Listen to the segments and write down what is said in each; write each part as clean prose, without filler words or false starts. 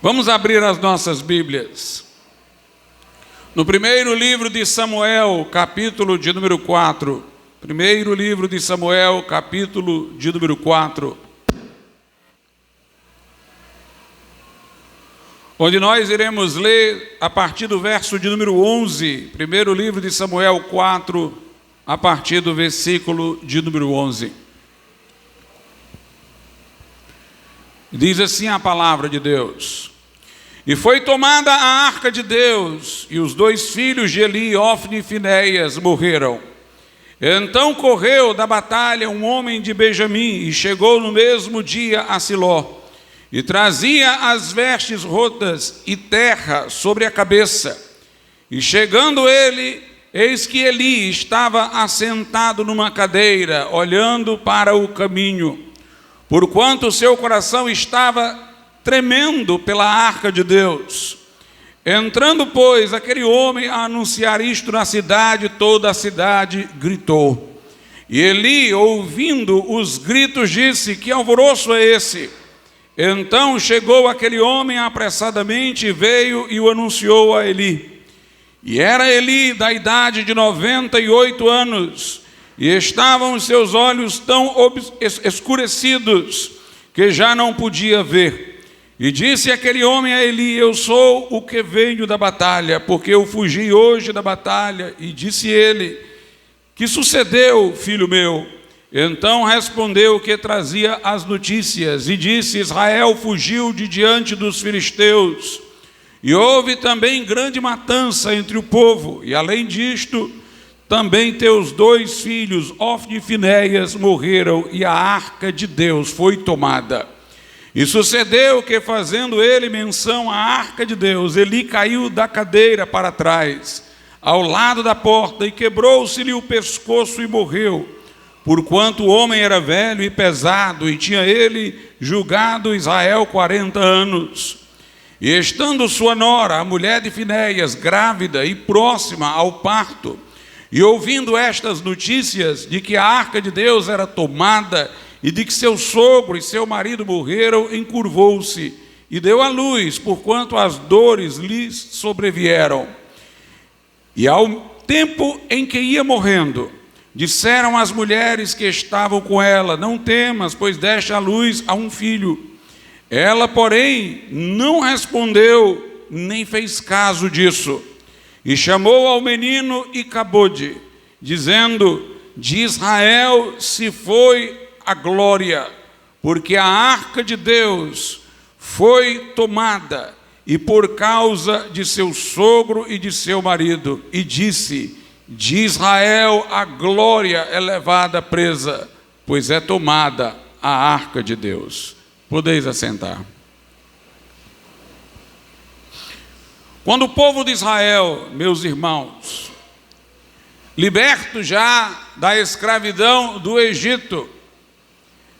Vamos abrir as nossas Bíblias. No primeiro livro de Samuel, capítulo de número 4. Primeiro livro de Samuel, capítulo de número 4. Onde nós iremos ler a partir do verso de número 11. Primeiro livro de Samuel 4, a partir do versículo de número 11. Diz assim a palavra de Deus: E foi tomada a arca de Deus, e os 2 filhos de Eli, Ofni e Finéias, morreram. Então correu da batalha um homem de Benjamim, e chegou no mesmo dia a Siló, e trazia as vestes rotas e terra sobre a cabeça. E chegando ele, eis que Eli estava assentado numa cadeira, olhando para o caminho, porquanto o seu coração estava tremendo pela arca de Deus. Entrando, pois, aquele homem a anunciar isto na cidade, toda a cidade gritou. E Eli, ouvindo os gritos, disse: Que alvoroço é esse? Então chegou aquele homem apressadamente, veio e o anunciou a Eli. E era Eli da idade de 98 anos, e estavam os seus olhos tão escurecidos que já não podia ver. E disse aquele homem a Eli: Eu sou o que venho da batalha, porque eu fugi hoje da batalha. E disse ele: Que sucedeu, filho meu? Então respondeu que trazia as notícias, e disse: Israel fugiu de diante dos filisteus, e houve também grande matança entre o povo, e além disto, também teus 2 filhos, Ofni e Finéias, morreram, e a arca de Deus foi tomada. E sucedeu que, fazendo ele menção à arca de Deus, Eli caiu da cadeira para trás, ao lado da porta, e quebrou-se-lhe o pescoço e morreu, porquanto o homem era velho e pesado, e tinha ele julgado Israel 40 anos. E estando sua nora, a mulher de Finéias, grávida e próxima ao parto, e ouvindo estas notícias de que a arca de Deus era tomada e de que seu sogro e seu marido morreram, encurvou-se e deu à luz, porquanto as dores lhe sobrevieram. E ao tempo em que ia morrendo, disseram as mulheres que estavam com ela: Não temas, pois deste à luz a um filho. Ela, porém, não respondeu, nem fez caso disso. E chamou ao menino Icabode, dizendo: De Israel se foi a glória, porque a arca de Deus foi tomada, e por causa de seu sogro e de seu marido. E disse: De Israel a glória é levada presa, pois é tomada a arca de Deus. Podeis assentar. Quando o povo de Israel, meus irmãos, liberto já da escravidão do Egito,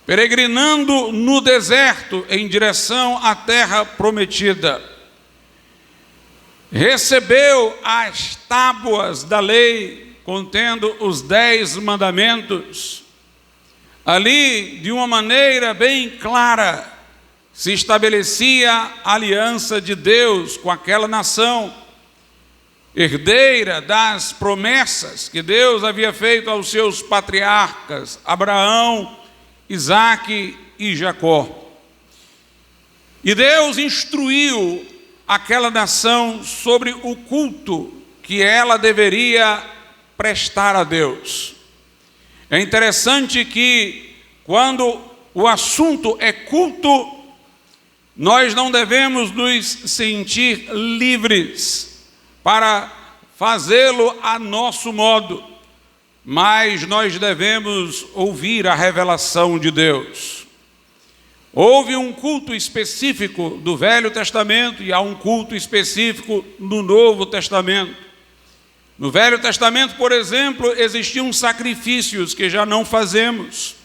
peregrinando no deserto em direção à terra prometida, recebeu as tábuas da lei contendo os 10 mandamentos. Ali, de uma maneira bem clara, se estabelecia a aliança de Deus com aquela nação, herdeira das promessas que Deus havia feito aos seus patriarcas, Abraão, Isaque e Jacó. E Deus instruiu aquela nação sobre o culto que ela deveria prestar a Deus. É interessante que, quando o assunto é culto, nós não devemos nos sentir livres para fazê-lo a nosso modo, mas nós devemos ouvir a revelação de Deus. Houve um culto específico do Velho Testamento e há um culto específico no Novo Testamento. No Velho Testamento, por exemplo, existiam sacrifícios que já não fazemos,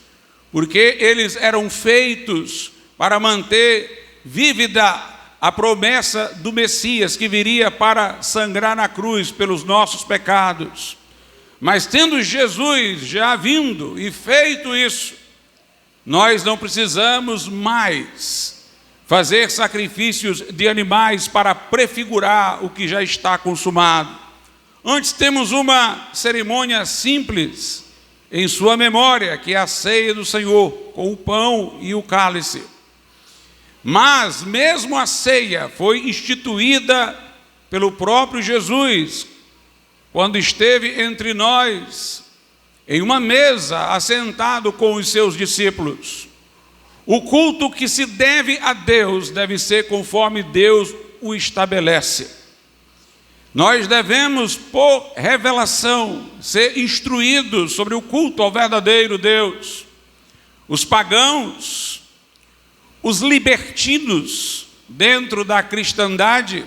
porque eles eram feitos para manter vívida a promessa do Messias, que viria para sangrar na cruz pelos nossos pecados. Mas tendo Jesus já vindo e feito isso, nós não precisamos mais fazer sacrifícios de animais para prefigurar o que já está consumado. Antes temos uma cerimônia simples em sua memória, que é a ceia do Senhor, com o pão e o cálice. Mas mesmo a ceia foi instituída pelo próprio Jesus, quando esteve entre nós, em uma mesa, assentado com os seus discípulos. O culto que se deve a Deus deve ser conforme Deus o estabelece. Nós devemos, por revelação, ser instruídos sobre o culto ao verdadeiro Deus. Os pagãos, os libertinos dentro da cristandade,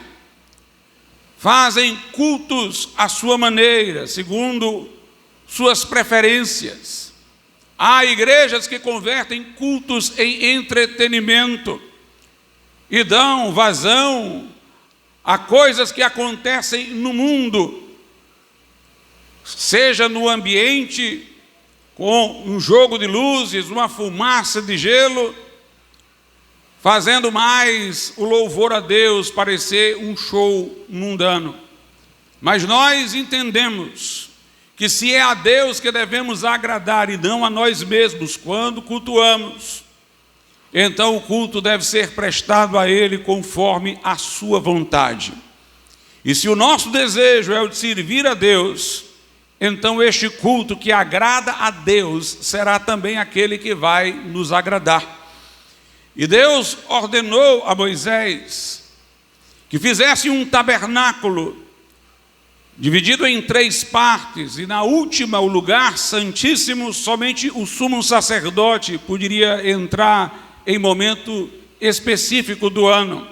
fazem cultos à sua maneira, segundo suas preferências. Há igrejas que convertem cultos em entretenimento e dão vazão a coisas que acontecem no mundo, seja no ambiente com um jogo de luzes, uma fumaça de gelo, fazendo mais o louvor a Deus parecer um show mundano. Mas nós entendemos que se é a Deus que devemos agradar e não a nós mesmos quando cultuamos, então o culto deve ser prestado a Ele conforme a sua vontade. E se o nosso desejo é o de servir a Deus, então este culto que agrada a Deus será também aquele que vai nos agradar. E Deus ordenou a Moisés que fizesse um tabernáculo dividido em 3 partes, e na última, o lugar santíssimo, somente o sumo sacerdote poderia entrar em momento específico do ano,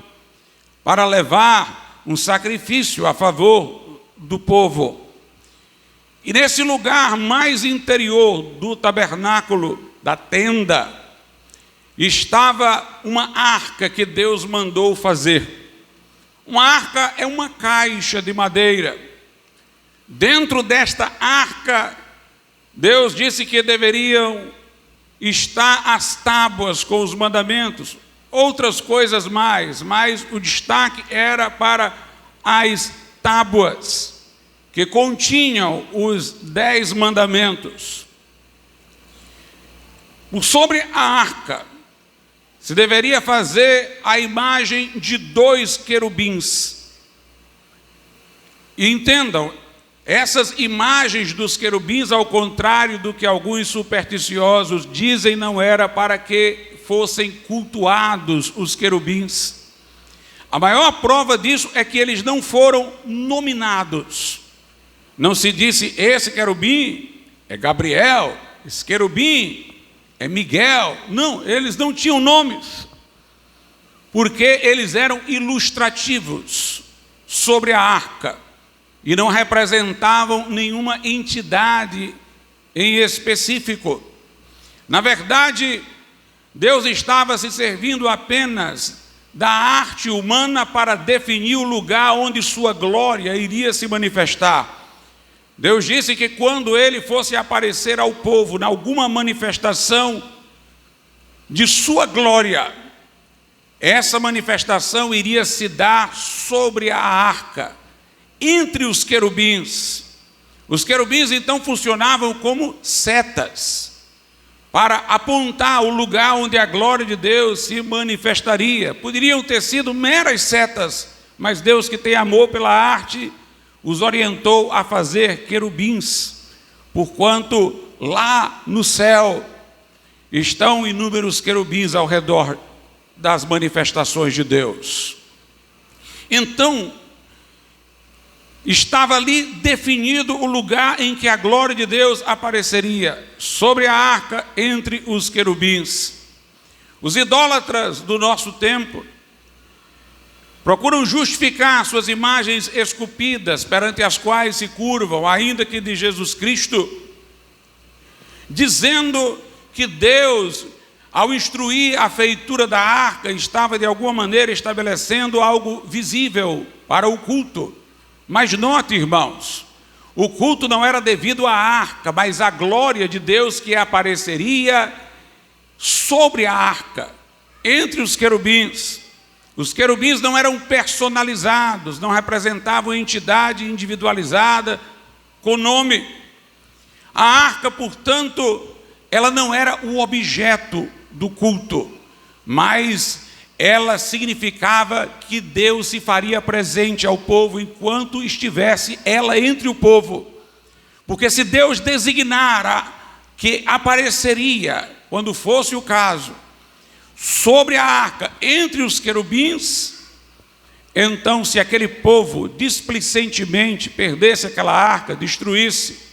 para levar um sacrifício a favor do povo. E nesse lugar mais interior do tabernáculo, da tenda, estava uma arca que Deus mandou fazer. Uma arca é uma caixa de madeira. Dentro desta arca, Deus disse que deveriam estar as tábuas com os mandamentos, outras coisas mais, mas o destaque era para as tábuas, que continham os 10 mandamentos. Sobre a arca, se deveria fazer a imagem de 2 querubins. E entendam, essas imagens dos querubins, ao contrário do que alguns supersticiosos dizem, não era para que fossem cultuados os querubins. A maior prova disso é que eles não foram nominados. Não se disse, esse querubim é Gabriel, esse querubim é Miguel. Não, eles não tinham nomes, porque eles eram ilustrativos sobre a arca e não representavam nenhuma entidade em específico. Na verdade, Deus estava se servindo apenas da arte humana para definir o lugar onde sua glória iria se manifestar. Deus disse que quando ele fosse aparecer ao povo em alguma manifestação de sua glória, essa manifestação iria se dar sobre a arca, entre os querubins. Os querubins então funcionavam como setas, para apontar o lugar onde a glória de Deus se manifestaria. Poderiam ter sido meras setas, mas Deus, que tem amor pela arte, os orientou a fazer querubins, porquanto lá no céu estão inúmeros querubins ao redor das manifestações de Deus. Então, estava ali definido o lugar em que a glória de Deus apareceria, sobre a arca, entre os querubins. Os idólatras do nosso tempo procuram justificar suas imagens esculpidas, perante as quais se curvam, ainda que de Jesus Cristo, dizendo que Deus, ao instruir a feitura da arca, estava de alguma maneira estabelecendo algo visível para o culto. Mas note, irmãos, o culto não era devido à arca, mas à glória de Deus que apareceria sobre a arca, entre os querubins. Os querubins não eram personalizados, não representavam entidade individualizada com nome. A arca, portanto, ela não era o objeto do culto, mas ela significava que Deus se faria presente ao povo enquanto estivesse ela entre o povo. Porque se Deus designara que apareceria, quando fosse o caso, sobre a arca entre os querubins, então se aquele povo displicentemente perdesse aquela arca, destruísse,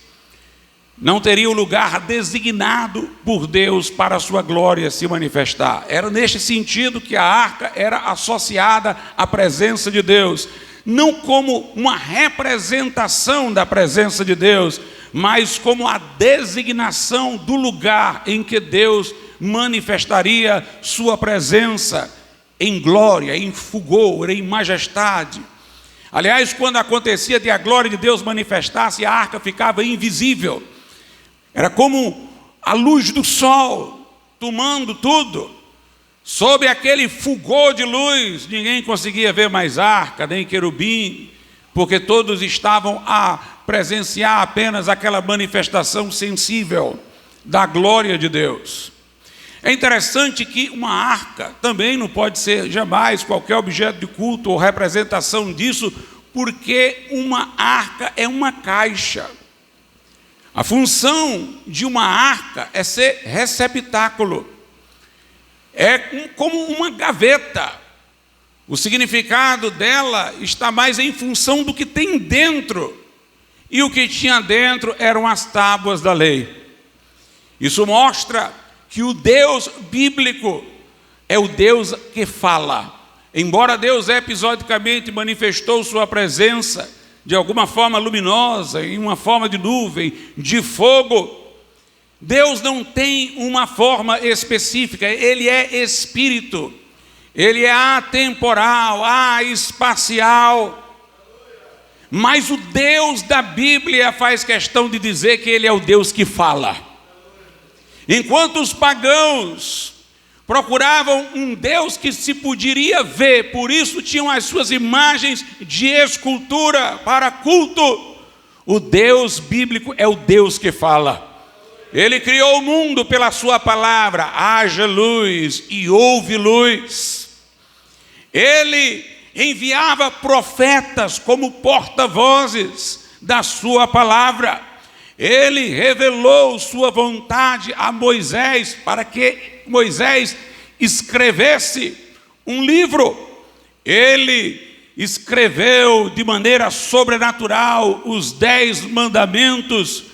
não teria o lugar designado por Deus para a sua glória se manifestar. Era neste sentido que a arca era associada à presença de Deus, não como uma representação da presença de Deus, mas como a designação do lugar em que Deus manifestaria sua presença em glória, em fulgor, em majestade. Aliás, quando acontecia de a glória de Deus manifestar-se, a arca ficava invisível. Era como a luz do sol, tomando tudo. Sob aquele fulgor de luz, ninguém conseguia ver mais arca, nem querubim, porque todos estavam a presenciar apenas aquela manifestação sensível da glória de Deus. É interessante que uma arca também não pode ser jamais qualquer objeto de culto ou representação disso, porque uma arca é uma caixa. A função de uma arca é ser receptáculo. É como uma gaveta. O significado dela está mais em função do que tem dentro. E o que tinha dentro eram as tábuas da lei. Isso mostra que o Deus bíblico é o Deus que fala. Embora Deus episodicamente manifestou sua presença de alguma forma luminosa, em uma forma de nuvem, de fogo, Deus não tem uma forma específica. Ele é espírito, ele é atemporal, espacial. Mas o Deus da Bíblia faz questão de dizer que ele é o Deus que fala. Enquanto os pagãos procuravam um Deus que se poderia ver, por isso tinham as suas imagens de escultura para culto, o Deus bíblico é o Deus que fala. Ele criou o mundo pela sua palavra, haja luz e houve luz. Ele enviava profetas como porta-vozes da sua palavra. Ele revelou sua vontade a Moisés para que Moisés escrevesse um livro. Ele escreveu de maneira sobrenatural os 10 mandamentos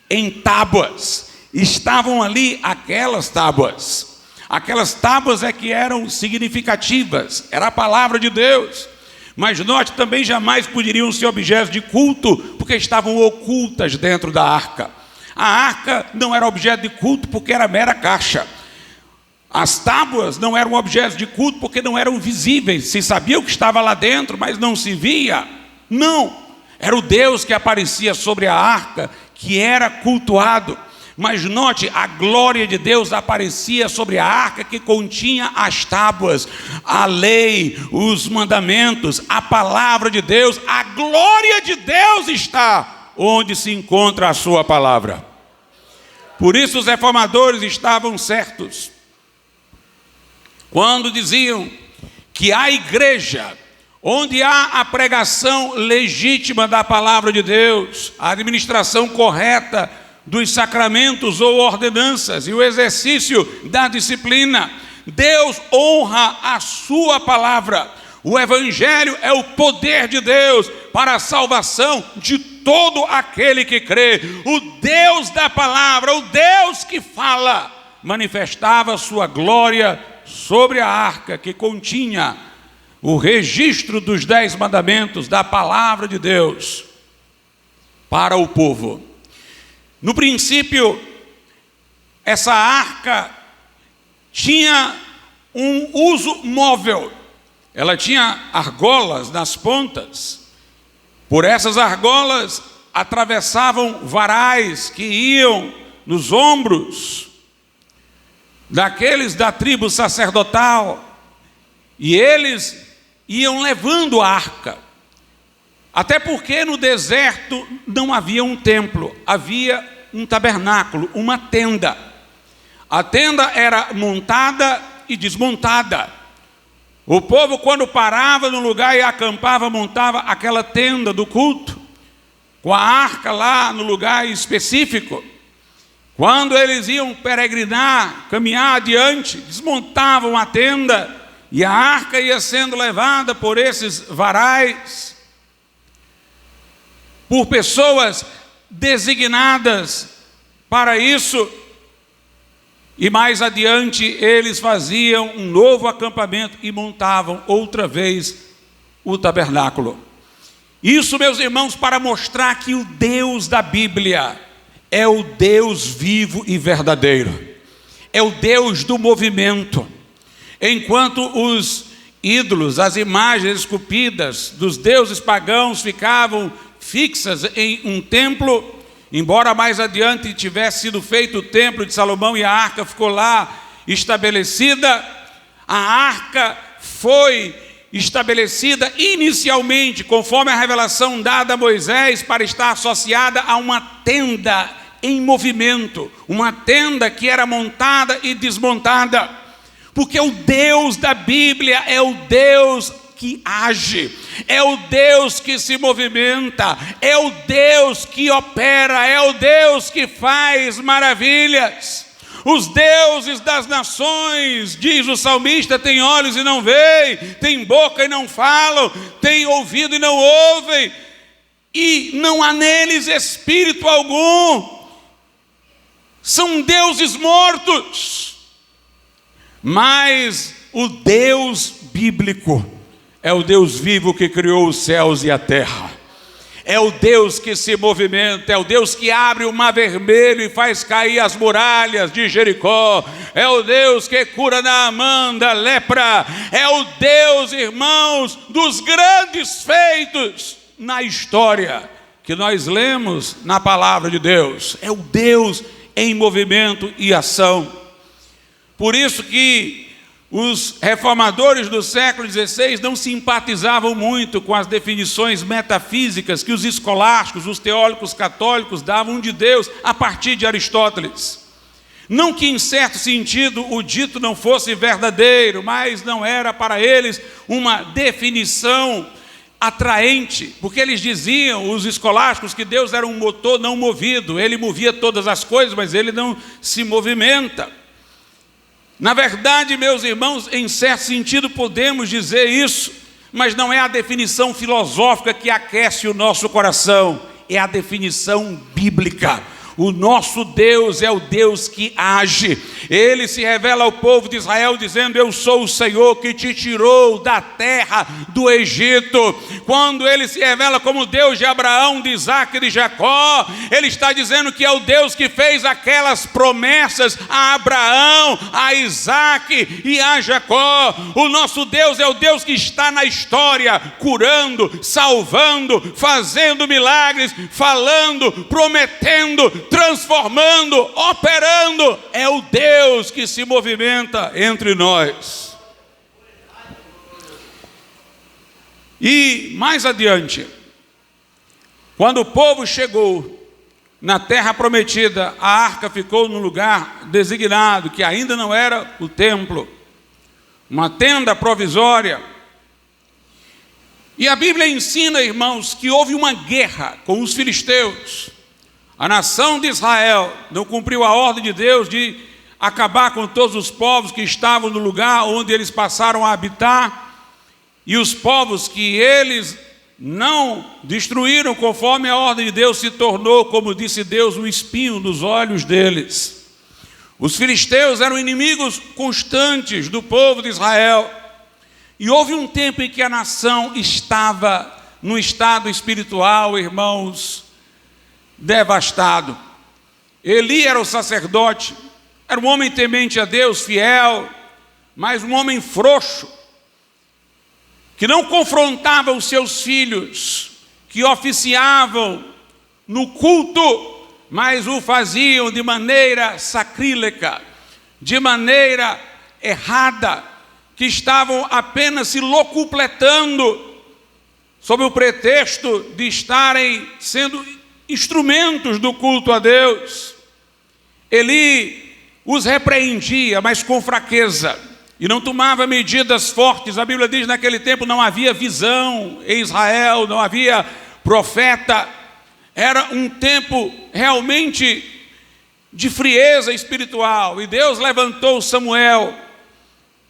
em tábuas. Estavam ali aquelas tábuas. Aquelas tábuas é que eram significativas, era a palavra de Deus. Mas note, também jamais poderiam ser objetos de culto, porque estavam ocultas dentro da arca. A arca não era objeto de culto porque era mera caixa. As tábuas não eram objetos de culto porque não eram visíveis. Se sabia o que estava lá dentro, mas não se via. Não, era o Deus que aparecia sobre a arca, que era cultuado. Mas note, a glória de Deus aparecia sobre a arca que continha as tábuas, a lei, os mandamentos, a palavra de Deus. A glória de Deus está onde se encontra a sua palavra. Por isso os reformadores estavam certos quando diziam que a igreja, onde há a pregação legítima da palavra de Deus, a administração correta dos sacramentos ou ordenanças e o exercício da disciplina, Deus honra a sua palavra. O evangelho é o poder de Deus para a salvação de todo aquele que crê. O Deus da palavra, o Deus que fala, manifestava sua glória sobre a arca que continha o registro dos 10 mandamentos da palavra de Deus para o povo. No princípio, essa arca tinha um uso móvel. Ela tinha argolas nas pontas. Por essas argolas atravessavam varais que iam nos ombros daqueles da tribo sacerdotal, e eles iam levando a arca. Até porque no deserto não havia um templo, havia um tabernáculo, uma tenda. A tenda era montada e desmontada. O povo, quando parava no lugar e acampava, montava aquela tenda do culto, com a arca lá no lugar específico. Quando eles iam peregrinar, caminhar adiante, desmontavam a tenda e a arca ia sendo levada por esses varais, por pessoas designadas para isso. E mais adiante eles faziam um novo acampamento e montavam outra vez o tabernáculo. Isso, meus irmãos, para mostrar que o Deus da Bíblia é o Deus vivo e verdadeiro, é o Deus do movimento. Enquanto os ídolos, as imagens esculpidas dos deuses pagãos ficavam fixas em um templo, embora mais adiante tivesse sido feito o templo de Salomão e a arca ficou lá estabelecida, a arca foi estabelecida inicialmente, conforme a revelação dada a Moisés, para estar associada a uma tenda em movimento, uma tenda que era montada e desmontada, porque o Deus da Bíblia é o Deus que age, é o Deus que se movimenta, é o Deus que opera, é o Deus que faz maravilhas. Os deuses das nações, diz o salmista, têm olhos e não veem, têm boca e não falam, têm ouvido e não ouvem, e não há neles espírito algum. São deuses mortos. Mas o Deus bíblico é o Deus vivo que criou os céus e a terra. É o Deus que se movimenta, é o Deus que abre o mar vermelho e faz cair as muralhas de Jericó. É o Deus que cura Naamã da lepra. É o Deus, irmãos, dos grandes feitos na história que nós lemos na palavra de Deus. É o Deus em movimento e ação. Por isso que os reformadores do século XVI não simpatizavam muito com as definições metafísicas que os escolásticos, os teólogos católicos davam de Deus a partir de Aristóteles. Não que em certo sentido o dito não fosse verdadeiro, mas não era para eles uma definição atraente, porque eles diziam, os escolásticos, que Deus era um motor não movido, ele movia todas as coisas, mas ele não se movimenta. Na verdade, meus irmãos, em certo sentido podemos dizer isso, mas não é a definição filosófica que aquece o nosso coração, é a definição bíblica. O nosso Deus é o Deus que age. Ele se revela ao povo de Israel dizendo: eu sou o Senhor que te tirou da terra do Egito. Quando ele se revela como Deus de Abraão, de Isaac e de Jacó, ele está dizendo que é o Deus que fez aquelas promessas a Abraão, a Isaac e a Jacó. O nosso Deus é o Deus que está na história, curando, salvando, fazendo milagres, falando, prometendo, transformando, operando. É o Deus que se movimenta entre nós. E mais adiante, quando o povo chegou na terra prometida, a arca ficou no lugar designado, que ainda não era o templo, uma tenda provisória. E a Bíblia ensina, irmãos, que houve uma guerra com os filisteus. A nação de Israel não cumpriu a ordem de Deus de acabar com todos os povos que estavam no lugar onde eles passaram a habitar, e os povos que eles não destruíram conforme a ordem de Deus se tornou, como disse Deus, um espinho nos olhos deles. Os filisteus eram inimigos constantes do povo de Israel, e houve um tempo em que a nação estava num estado espiritual, irmãos, devastado. Eli era o sacerdote, era um homem temente a Deus, fiel, mas um homem frouxo, que não confrontava os seus filhos, que oficiavam no culto, mas o faziam de maneira sacrílega, de maneira errada, que estavam apenas se locupletando sob o pretexto de estarem sendo instrumentos do culto a Deus. Eli os repreendia, mas com fraqueza, e não tomava medidas fortes. A Bíblia diz que naquele tempo não havia visão em Israel, não havia profeta. Era um tempo realmente de frieza espiritual, e Deus levantou Samuel,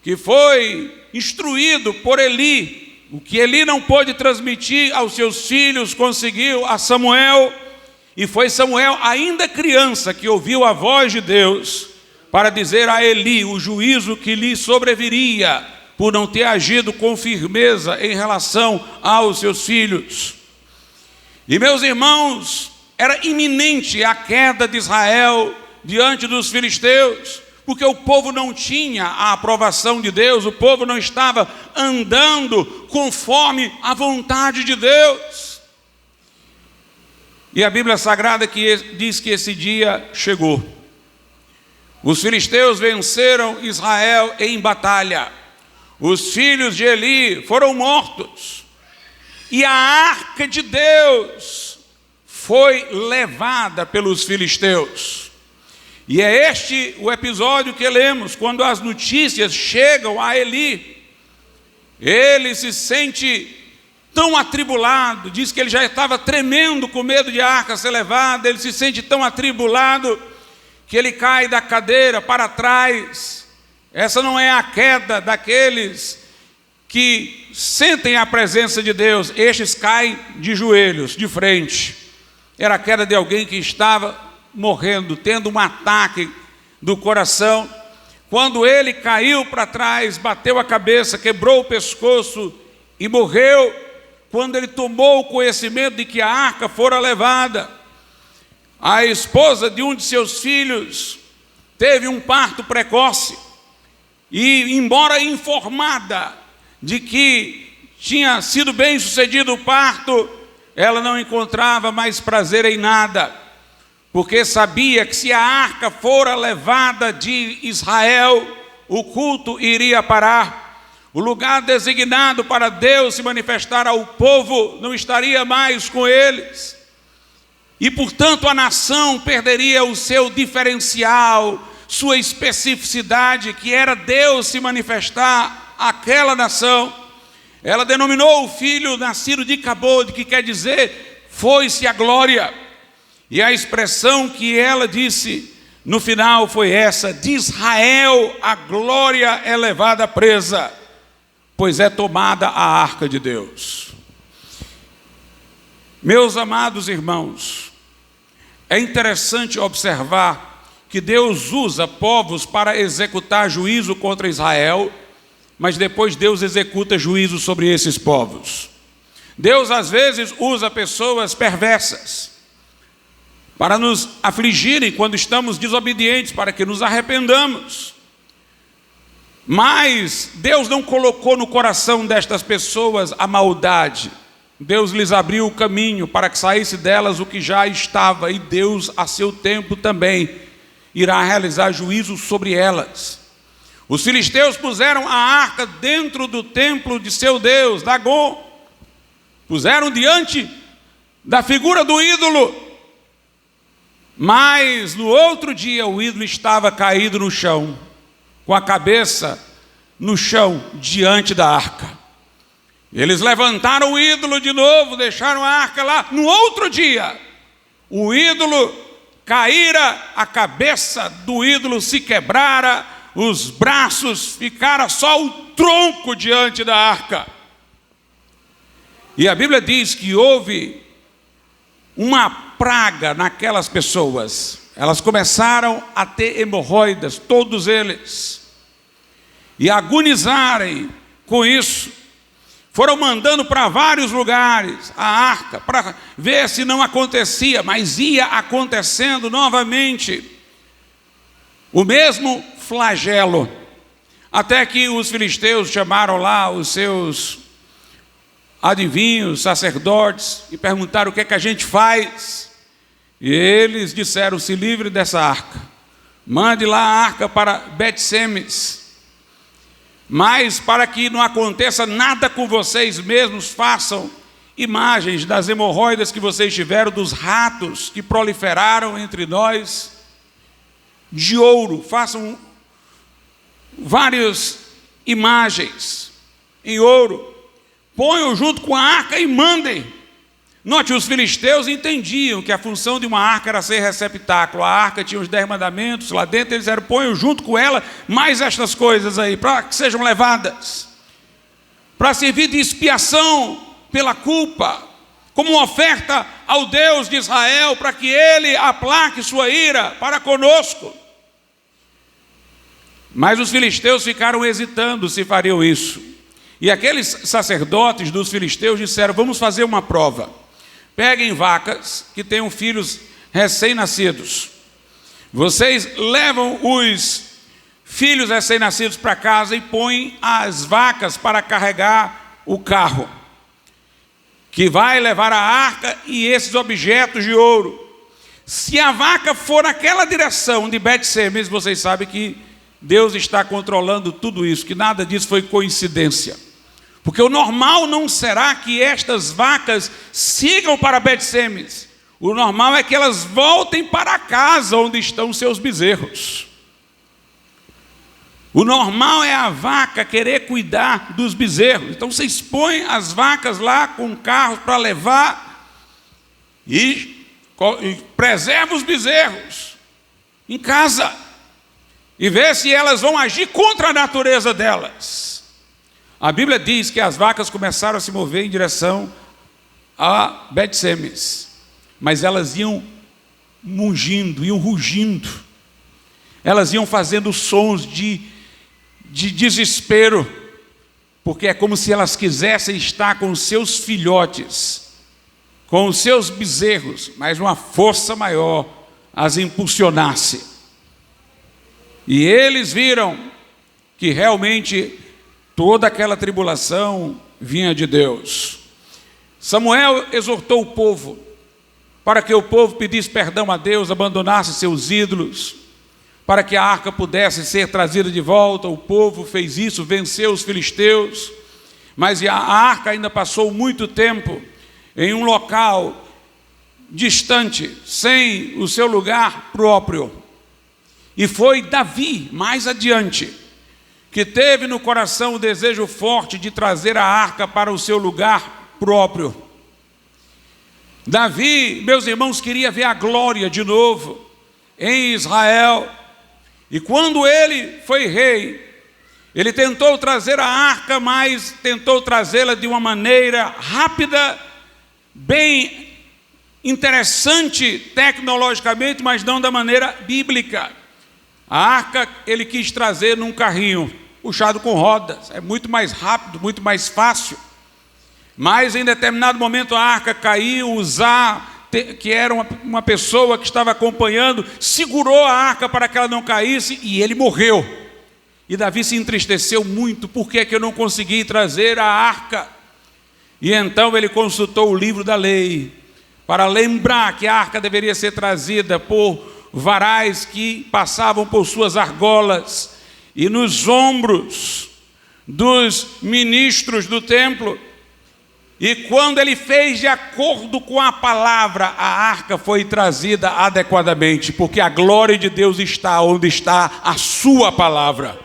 que foi instruído por Eli. O que Eli não pôde transmitir aos seus filhos, conseguiu a Samuel, e foi Samuel, ainda criança, que ouviu a voz de Deus para dizer a Eli o juízo que lhe sobreviria por não ter agido com firmeza em relação aos seus filhos. E meus irmãos, era iminente a queda de Israel diante dos filisteus, porque o povo não tinha a aprovação de Deus, o povo não estava andando conforme a vontade de Deus. E a Bíblia Sagrada diz que esse dia chegou. Os filisteus venceram Israel em batalha. Os filhos de Eli foram mortos. E a arca de Deus foi levada pelos filisteus. E é este o episódio que lemos, quando as notícias chegam a Eli. Ele se sente tão atribulado, diz que ele já estava tremendo com medo de a arca ser levada. Ele se sente tão atribulado que ele cai da cadeira para trás. Essa não é a queda daqueles que sentem a presença de Deus, estes caem de joelhos, de frente. Era a queda de alguém que estava morrendo, tendo um ataque do coração. Quando ele caiu para trás, bateu a cabeça, quebrou o pescoço e morreu, quando ele tomou o conhecimento de que a arca fora levada. A esposa de um de seus filhos teve um parto precoce, e embora informada de que tinha sido bem sucedido o parto, ela não encontrava mais prazer em nada, porque sabia que se a arca fora levada de Israel, o culto iria parar. O lugar designado para Deus se manifestar ao povo não estaria mais com eles. E, portanto, a nação perderia o seu diferencial, sua especificidade, que era Deus se manifestar àquela nação. Ela denominou o filho nascido de Cabode, que quer dizer, foi-se a glória. E a expressão que ela disse no final foi essa: de Israel a glória é levada presa, pois é tomada a arca de Deus. Meus amados irmãos, é interessante observar que Deus usa povos para executar juízo contra Israel, mas depois Deus executa juízo sobre esses povos. Deus às vezes usa pessoas perversas para nos afligirem quando estamos desobedientes, para que nos arrependamos. Mas Deus não colocou no coração destas pessoas a maldade. Deus lhes abriu o caminho para que saísse delas o que já estava, e Deus, a seu tempo também, irá realizar juízo sobre elas. Os filisteus puseram a arca dentro do templo de seu Deus, Dagom. Puseram diante da figura do ídolo. Mas no outro dia o ídolo estava caído no chão, com a cabeça no chão, diante da arca. Eles levantaram o ídolo de novo, deixaram a arca lá. No outro dia, o ídolo caíra, a cabeça do ídolo se quebrara, os braços ficaram só o tronco diante da arca. E a Bíblia diz que houve uma praga naquelas pessoas. Elas começaram a ter hemorroidas, todos eles, e agonizarem com isso. Foram mandando para vários lugares a arca, para ver se não acontecia, mas ia acontecendo novamente o mesmo flagelo, até que os filisteus chamaram lá os seus adivinhos, sacerdotes, e perguntaram: o que é que a gente faz? E eles disseram: se livre dessa arca, mande lá a arca para Bet-Semes. Mas para que não aconteça nada com vocês mesmos, façam imagens das hemorroidas que vocês tiveram, dos ratos que proliferaram entre nós, de ouro. Façam várias imagens em ouro, ponham junto com a arca e mandem. Note, os filisteus entendiam que a função de uma arca era ser receptáculo. A arca tinha os 10 mandamentos, lá dentro eles disseram, ponham junto com ela mais estas coisas aí, para que sejam levadas, para servir de expiação pela culpa, como uma oferta ao Deus de Israel, para que Ele aplaque sua ira para conosco. Mas os filisteus ficaram hesitando se fariam isso. E aqueles sacerdotes dos filisteus disseram, vamos fazer uma prova. Peguem vacas que tenham filhos recém-nascidos. Vocês levam os filhos recém-nascidos para casa e põem as vacas para carregar o carro, que vai levar a arca e esses objetos de ouro. Se a vaca for naquela direção de Bet-Semes, vocês sabem que Deus está controlando tudo isso, que nada disso foi coincidência. Porque o normal não será que estas vacas sigam para Bet-Semes. O normal é que elas voltem para a casa onde estão seus bezerros. O normal é a vaca querer cuidar dos bezerros. Então vocês põem as vacas lá com carros para levar e preserva os bezerros em casa e vê se elas vão agir contra a natureza delas. A Bíblia diz que as vacas começaram a se mover em direção a Bet-Semes, mas elas iam mugindo, iam rugindo, elas iam fazendo sons de desespero, porque é como se elas quisessem estar com os seus filhotes, com os seus bezerros, mas uma força maior as impulsionasse. E eles viram que realmente toda aquela tribulação vinha de Deus. Samuel exortou o povo para que o povo pedisse perdão a Deus, abandonasse seus ídolos, para que a arca pudesse ser trazida de volta. O povo fez isso, venceu os filisteus, mas a arca ainda passou muito tempo em um local distante, sem o seu lugar próprio. E foi Davi, mais adiante, que teve no coração o desejo forte de trazer a arca para o seu lugar próprio. Davi, meus irmãos, queria ver a glória de novo em Israel. E quando ele foi rei, ele tentou trazer a arca, mas tentou trazê-la de uma maneira rápida, bem interessante tecnologicamente, mas não da maneira bíblica. A arca ele quis trazer num carrinho puxado com rodas, é muito mais rápido, muito mais fácil. Mas em determinado momento a arca caiu, Uzá, que era uma pessoa que estava acompanhando, segurou a arca para que ela não caísse e ele morreu. E Davi se entristeceu muito, por que eu não consegui trazer a arca? E então ele consultou o livro da lei, para lembrar que a arca deveria ser trazida por varais que passavam por suas argolas e nos ombros dos ministros do templo. E quando ele fez de acordo com a palavra, a arca foi trazida adequadamente, porque a glória de Deus está onde está a sua palavra.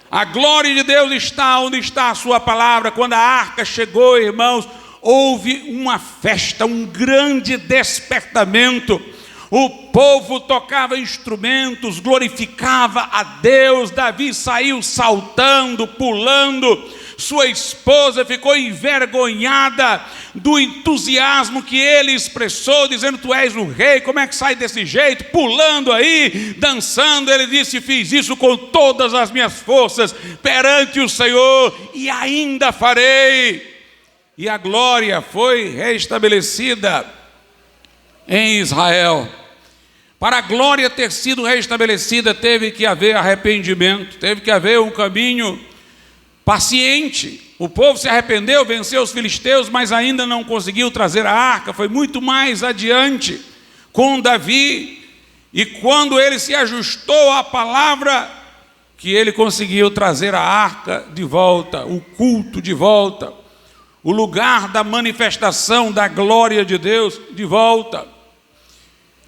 A glória de Deus está onde está a sua palavra. Quando a arca chegou, irmãos, houve uma festa, um grande despertamento. O povo tocava instrumentos, glorificava a Deus. Davi saiu saltando, pulando. Sua esposa ficou envergonhada do entusiasmo que ele expressou, dizendo: tu és o rei, como é que sai desse jeito? Pulando aí, dançando. Ele disse: fiz isso com todas as minhas forças perante o Senhor e ainda farei. E a glória foi restabelecida em Israel. Para a glória ter sido restabelecida, teve que haver arrependimento, teve que haver um caminho paciente. O povo se arrependeu, venceu os filisteus, mas ainda não conseguiu trazer a arca. Foi muito mais adiante com Davi. E quando ele se ajustou à palavra, que ele conseguiu trazer a arca de volta, o culto de volta, o lugar da manifestação da glória de Deus de volta.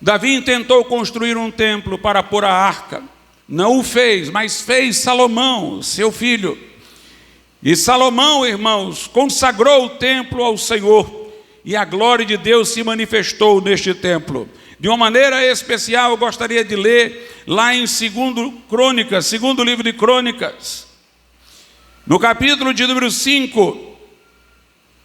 Davi intentou construir um templo para pôr a arca. Não o fez, mas fez Salomão, seu filho. E Salomão, irmãos, consagrou o templo ao Senhor. E a glória de Deus se manifestou neste templo. De uma maneira especial, eu gostaria de ler lá em segundo livro de Crônicas, no capítulo de número 5,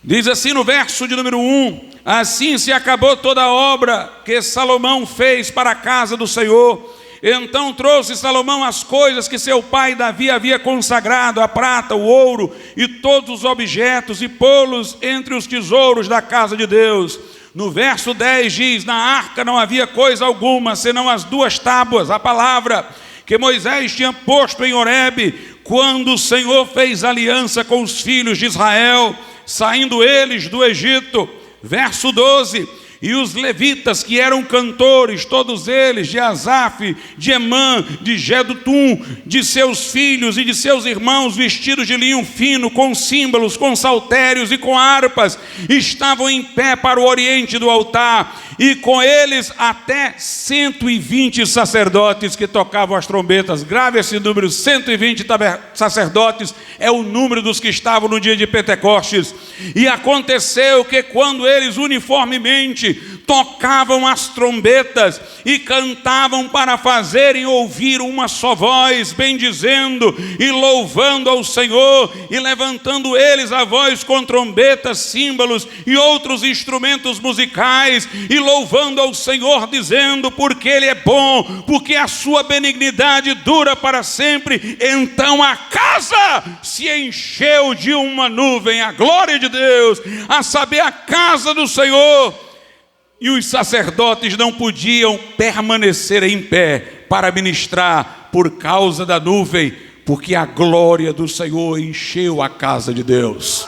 diz assim no verso de número 1: assim se acabou toda a obra que Salomão fez para a casa do Senhor. Então trouxe Salomão as coisas que seu pai Davi havia consagrado, a prata, o ouro e todos os objetos, e pô-los entre os tesouros da casa de Deus. No verso 10 diz: na arca não havia coisa alguma, senão as 2 tábuas, a palavra, que Moisés tinha posto em Horebe, quando o Senhor fez aliança com os filhos de Israel, saindo eles do Egito. Verso 12: e os levitas que eram cantores, todos eles, de Asaf, de Emã, de Jedutum, de seus filhos e de seus irmãos, vestidos de linho fino, com símbolos, com saltérios e com harpas, estavam em pé para o oriente do altar, e com eles até 120 sacerdotes que tocavam as trombetas. Grave esse número: 120 sacerdotes é o número dos que estavam no dia de Pentecostes. E aconteceu que quando eles uniformemente tocavam as trombetas e cantavam para fazerem ouvir uma só voz, bendizendo e louvando ao Senhor, e levantando eles a voz com trombetas, símbolos e outros instrumentos musicais, e louvando ao Senhor, dizendo: porque Ele é bom, porque a sua benignidade dura para sempre. Então a casa se encheu de uma nuvem, a glória de Deus, a saber, a casa do Senhor. E os sacerdotes não podiam permanecer em pé para ministrar por causa da nuvem, porque a glória do Senhor encheu a casa de Deus.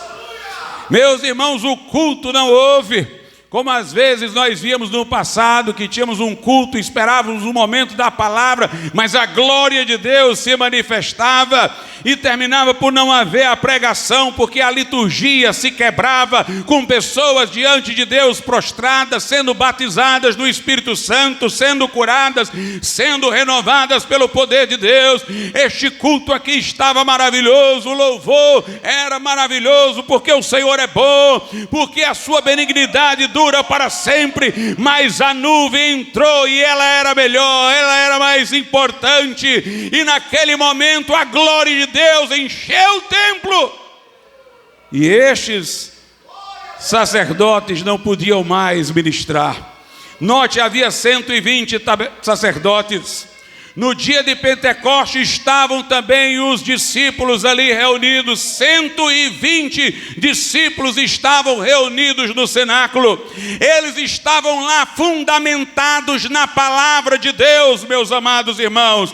Meus irmãos, o culto não houve, como às vezes nós víamos no passado, que tínhamos um culto, esperávamos um momento da palavra, mas a glória de Deus se manifestava e terminava por não haver a pregação, porque a liturgia se quebrava, com pessoas diante de Deus prostradas, sendo batizadas no Espírito Santo, sendo curadas, sendo renovadas pelo poder de Deus. Este culto aqui estava maravilhoso, o louvor era maravilhoso, porque o Senhor é bom, porque a sua benignidade dura para sempre. Mas a nuvem entrou e ela era melhor, ela era mais importante, e naquele momento a glória de Deus encheu o templo, e estes sacerdotes não podiam mais ministrar. Note, havia 120 sacerdotes. No dia de Pentecostes estavam também os discípulos ali reunidos. 120 discípulos estavam reunidos no cenáculo. Eles estavam lá fundamentados na palavra de Deus, meus amados irmãos.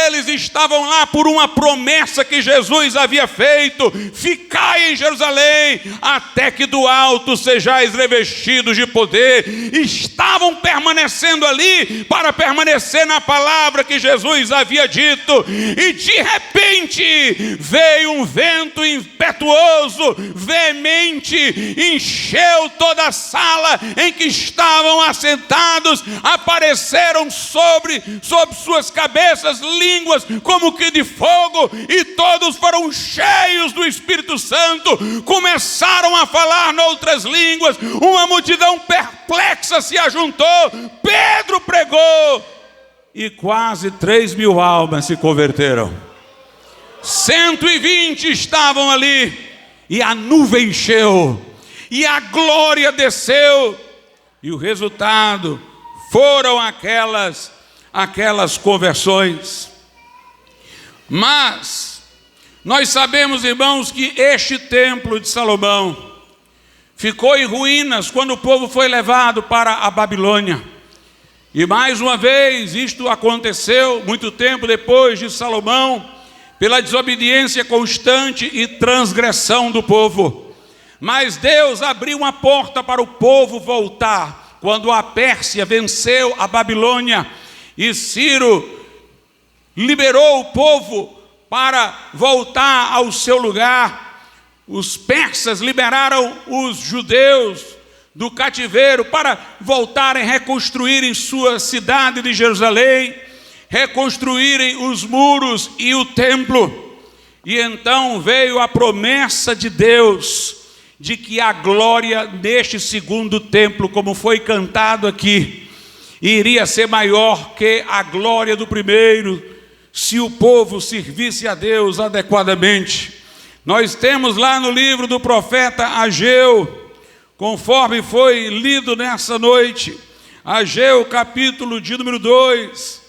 Eles estavam lá por uma promessa que Jesus havia feito: ficai em Jerusalém, até que do alto sejais revestidos de poder. Estavam permanecendo ali para permanecer na palavra que Jesus havia dito. E de repente veio um vento impetuoso, veemente, encheu toda a sala em que estavam assentados. Apareceram sobre suas cabeças línguas como que de fogo, e todos foram cheios do Espírito Santo, começaram a falar noutras línguas. Uma multidão perplexa se ajuntou, Pedro pregou, e quase 3.000 almas se converteram. 120 estavam ali, e a nuvem encheu, e a glória desceu, e o resultado foram aquelas conversões. Mas nós sabemos, irmãos, que este templo de Salomão ficou em ruínas quando o povo foi levado para a Babilônia. E mais uma vez isto aconteceu muito tempo depois de Salomão, pela desobediência constante e transgressão do povo. Mas Deus abriu uma porta para o povo voltar, quando a Pérsia venceu a Babilônia. e Ciro liberou o povo para voltar ao seu lugar. Os persas liberaram os judeus do cativeiro para voltarem a reconstruírem sua cidade de Jerusalém, reconstruírem os muros e o templo. E então veio a promessa de Deus de que a glória deste segundo templo, como foi cantado aqui, iria ser maior que a glória do primeiro, se o povo servisse a Deus adequadamente. Nós temos lá no livro do profeta Ageu, conforme foi lido nessa noite, Ageu capítulo de número 2,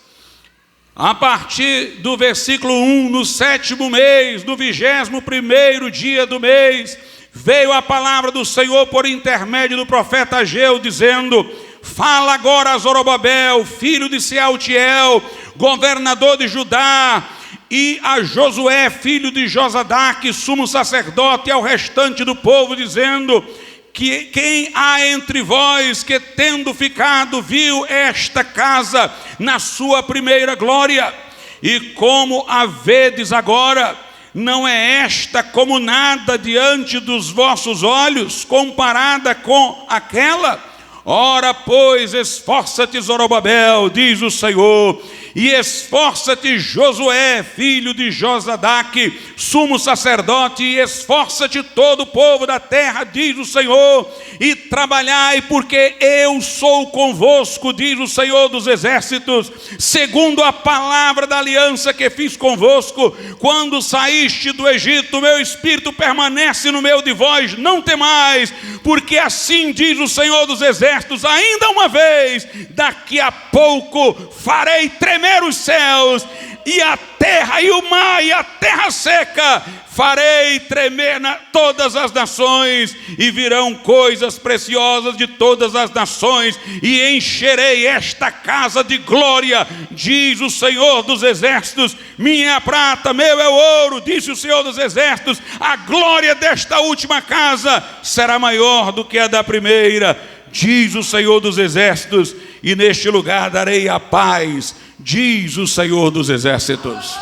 a partir do versículo 1, no 7º mês, no 21º dia do mês, veio a palavra do Senhor por intermédio do profeta Ageu, dizendo: fala agora a Zorobabel, filho de Sealtiel, governador de Judá, e a Josué, filho de Josadaque, sumo sacerdote, e ao restante do povo, dizendo: que quem há entre vós que, tendo ficado, viu esta casa na sua primeira glória, e como a vedes agora, não é esta como nada diante dos vossos olhos, comparada com aquela? Ora, pois, esforça-te, Zorobabel, diz o Senhor, e esforça-te, Josué, filho de Josadaque, sumo sacerdote, e esforça-te todo o povo da terra, diz o Senhor, e trabalhai, porque eu sou convosco, diz o Senhor dos exércitos, segundo a palavra da aliança que fiz convosco, quando saíste do Egito. Meu espírito permanece no meio de vós, não temais, porque assim diz o Senhor dos exércitos: ainda uma vez, daqui a pouco, farei tremer os céus, e a terra, e o mar, e a terra seca, farei tremer todas as nações, e virão coisas preciosas de todas as nações, e encherei esta casa de glória, diz o Senhor dos exércitos. Minha é a prata, meu é o ouro, disse o Senhor dos exércitos. A glória desta última casa será maior do que a da primeira, diz o Senhor dos exércitos, e neste lugar darei a paz, diz o Senhor dos exércitos.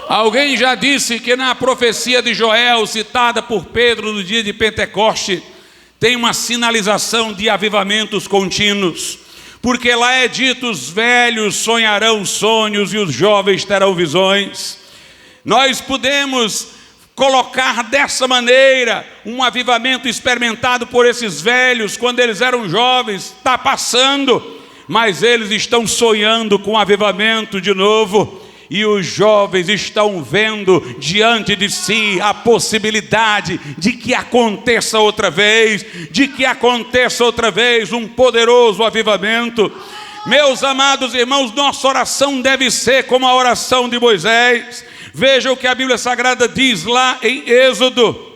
Alguém já disse que na profecia de Joel, citada por Pedro no dia de Pentecoste, tem uma sinalização de avivamentos contínuos, porque lá é dito: os velhos sonharão sonhos e os jovens terão visões. Nós podemos colocar dessa maneira um avivamento experimentado por esses velhos quando eles eram jovens, está passando, mas eles estão sonhando com avivamento de novo, e os jovens estão vendo diante de si a possibilidade de que aconteça outra vez, um poderoso avivamento. Meus amados irmãos, nossa oração deve ser como a oração de Moisés. Veja o que a Bíblia Sagrada diz lá em Êxodo,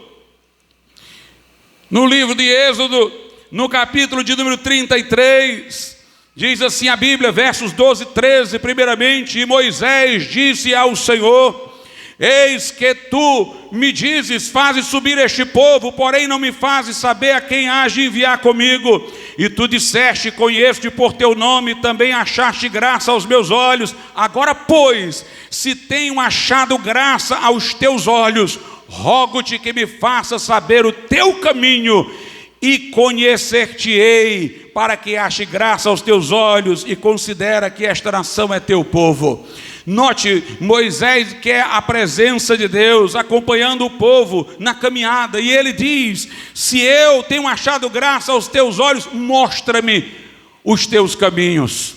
no livro de Êxodo, no capítulo de número 33, diz assim a Bíblia, versos 12 e 13, primeiramente: e Moisés disse ao Senhor: eis que tu me dizes, fazes subir este povo, porém não me fazes saber a quem hás de enviar comigo. E tu disseste: conheço-te por teu nome, também achaste graça aos meus olhos. Agora, pois, se tenho achado graça aos teus olhos, rogo-te que me faças saber o teu caminho, e conhecer-te-ei, para que ache graça aos teus olhos, e considera que esta nação é teu povo. Note, Moisés quer a presença de Deus acompanhando o povo na caminhada, e ele diz: se eu tenho achado graça aos teus olhos, mostra-me os teus caminhos.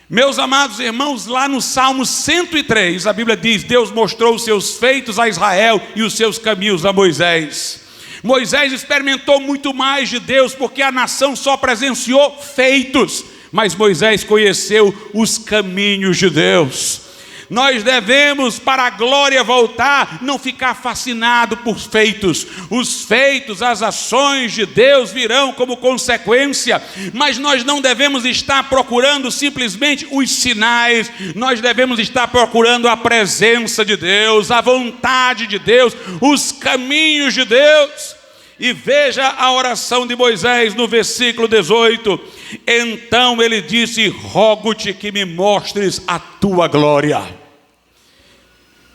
Meus amados irmãos, lá no Salmo 103, a Bíblia diz: Deus mostrou os seus feitos a Israel e os seus caminhos a Moisés. Moisés experimentou muito mais de Deus, porque a nação só presenciou feitos, mas Moisés conheceu os caminhos de Deus. Nós devemos, para a glória voltar, não ficar fascinado por feitos. Os feitos, as ações de Deus virão como consequência, mas nós não devemos estar procurando simplesmente os sinais. Nós devemos estar procurando a presença de Deus, a vontade de Deus, os caminhos de Deus. E veja a oração de Moisés no versículo 18. Então ele disse: rogo-te que me mostres a tua glória.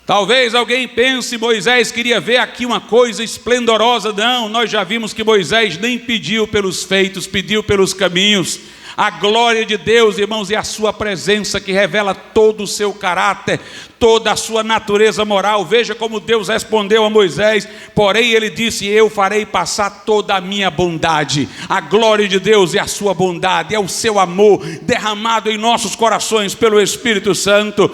Talvez alguém pense, Moisés queria ver aqui uma coisa esplendorosa. Não, nós já vimos que Moisés nem pediu pelos feitos, pediu pelos caminhos. A glória de Deus, irmãos, é a sua presença que revela todo o seu caráter, toda a sua natureza moral. Veja como Deus respondeu a Moisés. Porém ele disse: eu farei passar toda a minha bondade. A glória de Deus é a sua bondade, é o seu amor derramado em nossos corações pelo Espírito Santo.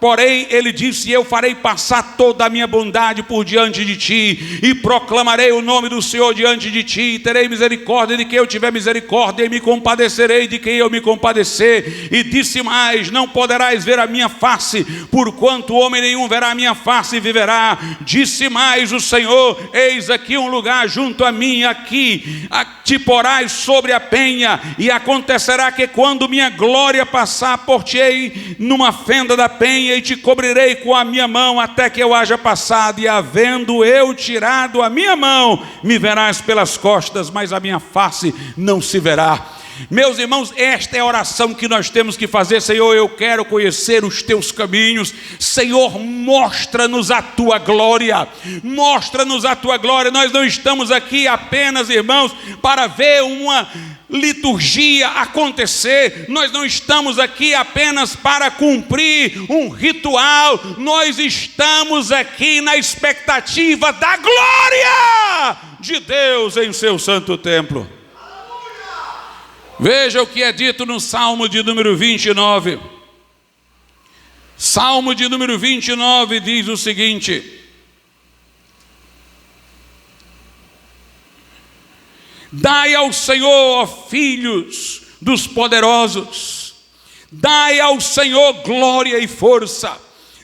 Porém ele disse: eu farei passar toda a minha bondade por diante de ti, e proclamarei o nome do Senhor diante de ti, e terei misericórdia de quem eu tiver misericórdia, e me compadecerei de quem eu me compadecer. E disse mais: não poderás ver a minha face, porquanto homem nenhum verá a minha face e viverá. Disse mais o Senhor: eis aqui um lugar junto a mim, aqui te porás sobre a penha, e acontecerá que quando minha glória passar, por-te-ei numa fenda da penha, e te cobrirei com a minha mão até que eu haja passado, e havendo eu tirado a minha mão, me verás pelas costas, mas a minha face não se verá. Meus irmãos, esta é a oração que nós temos que fazer. Senhor, eu quero conhecer os teus caminhos. Senhor, mostra-nos a tua glória. Mostra-nos a tua glória. Nós não estamos aqui apenas, irmãos, para ver uma liturgia acontecer. Nós não estamos aqui apenas para cumprir um ritual. Nós estamos aqui na expectativa da glória de Deus em seu santo templo. Veja o que é dito no Salmo de número 29. Salmo de número 29 diz o seguinte: dai ao Senhor, ó filhos dos poderosos, dai ao Senhor glória e força,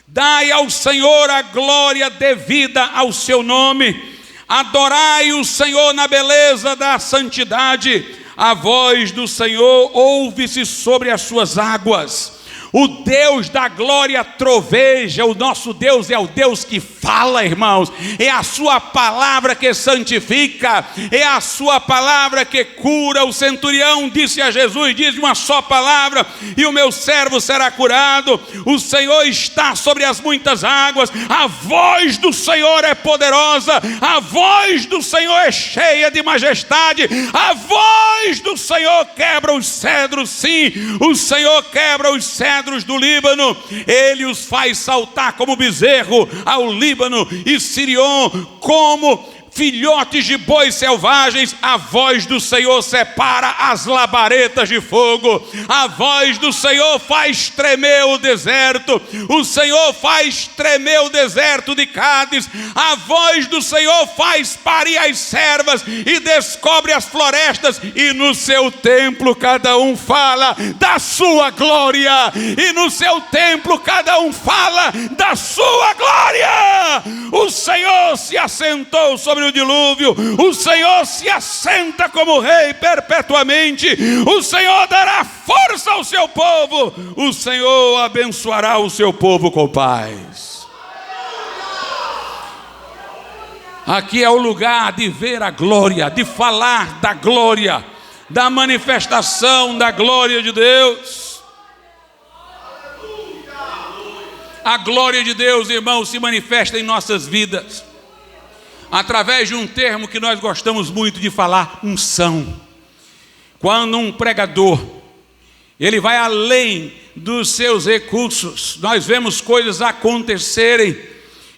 dai ao Senhor a glória devida ao seu nome, adorai o Senhor na beleza da santidade. A voz do Senhor ouve-se sobre as suas águas. O Deus da glória troveja. O nosso Deus é o Deus que fala, irmãos. É a sua palavra que santifica, é a sua palavra que cura. O centurião disse a Jesus: diz uma só palavra e o meu servo será curado. O Senhor está sobre as muitas águas. A voz do Senhor é poderosa. A voz do Senhor é cheia de majestade. A voz do Senhor quebra os cedros. Sim, o Senhor quebra os cedros do Líbano. Ele os faz saltar como bezerro ao Líbano, e Sirion como filhotes de bois selvagens. A voz do Senhor separa as labaredas de fogo. A voz do Senhor faz tremer o deserto. O Senhor faz tremer o deserto de Cádiz. A voz do Senhor faz parir as servas e descobre as florestas. E no seu templo cada um fala da sua glória. E no seu templo cada um fala da sua glória. O Senhor se assentou sobre o dilúvio. O Senhor se assenta como rei perpetuamente. O Senhor dará força ao seu povo. O Senhor abençoará o seu povo com paz. Aqui é o lugar de ver a glória, de falar da glória, da manifestação da glória de Deus. A glória de Deus, irmãos, se manifesta em nossas vidas através de um termo que nós gostamos muito de falar: unção. Quando um pregador, ele vai além dos seus recursos, nós vemos coisas acontecerem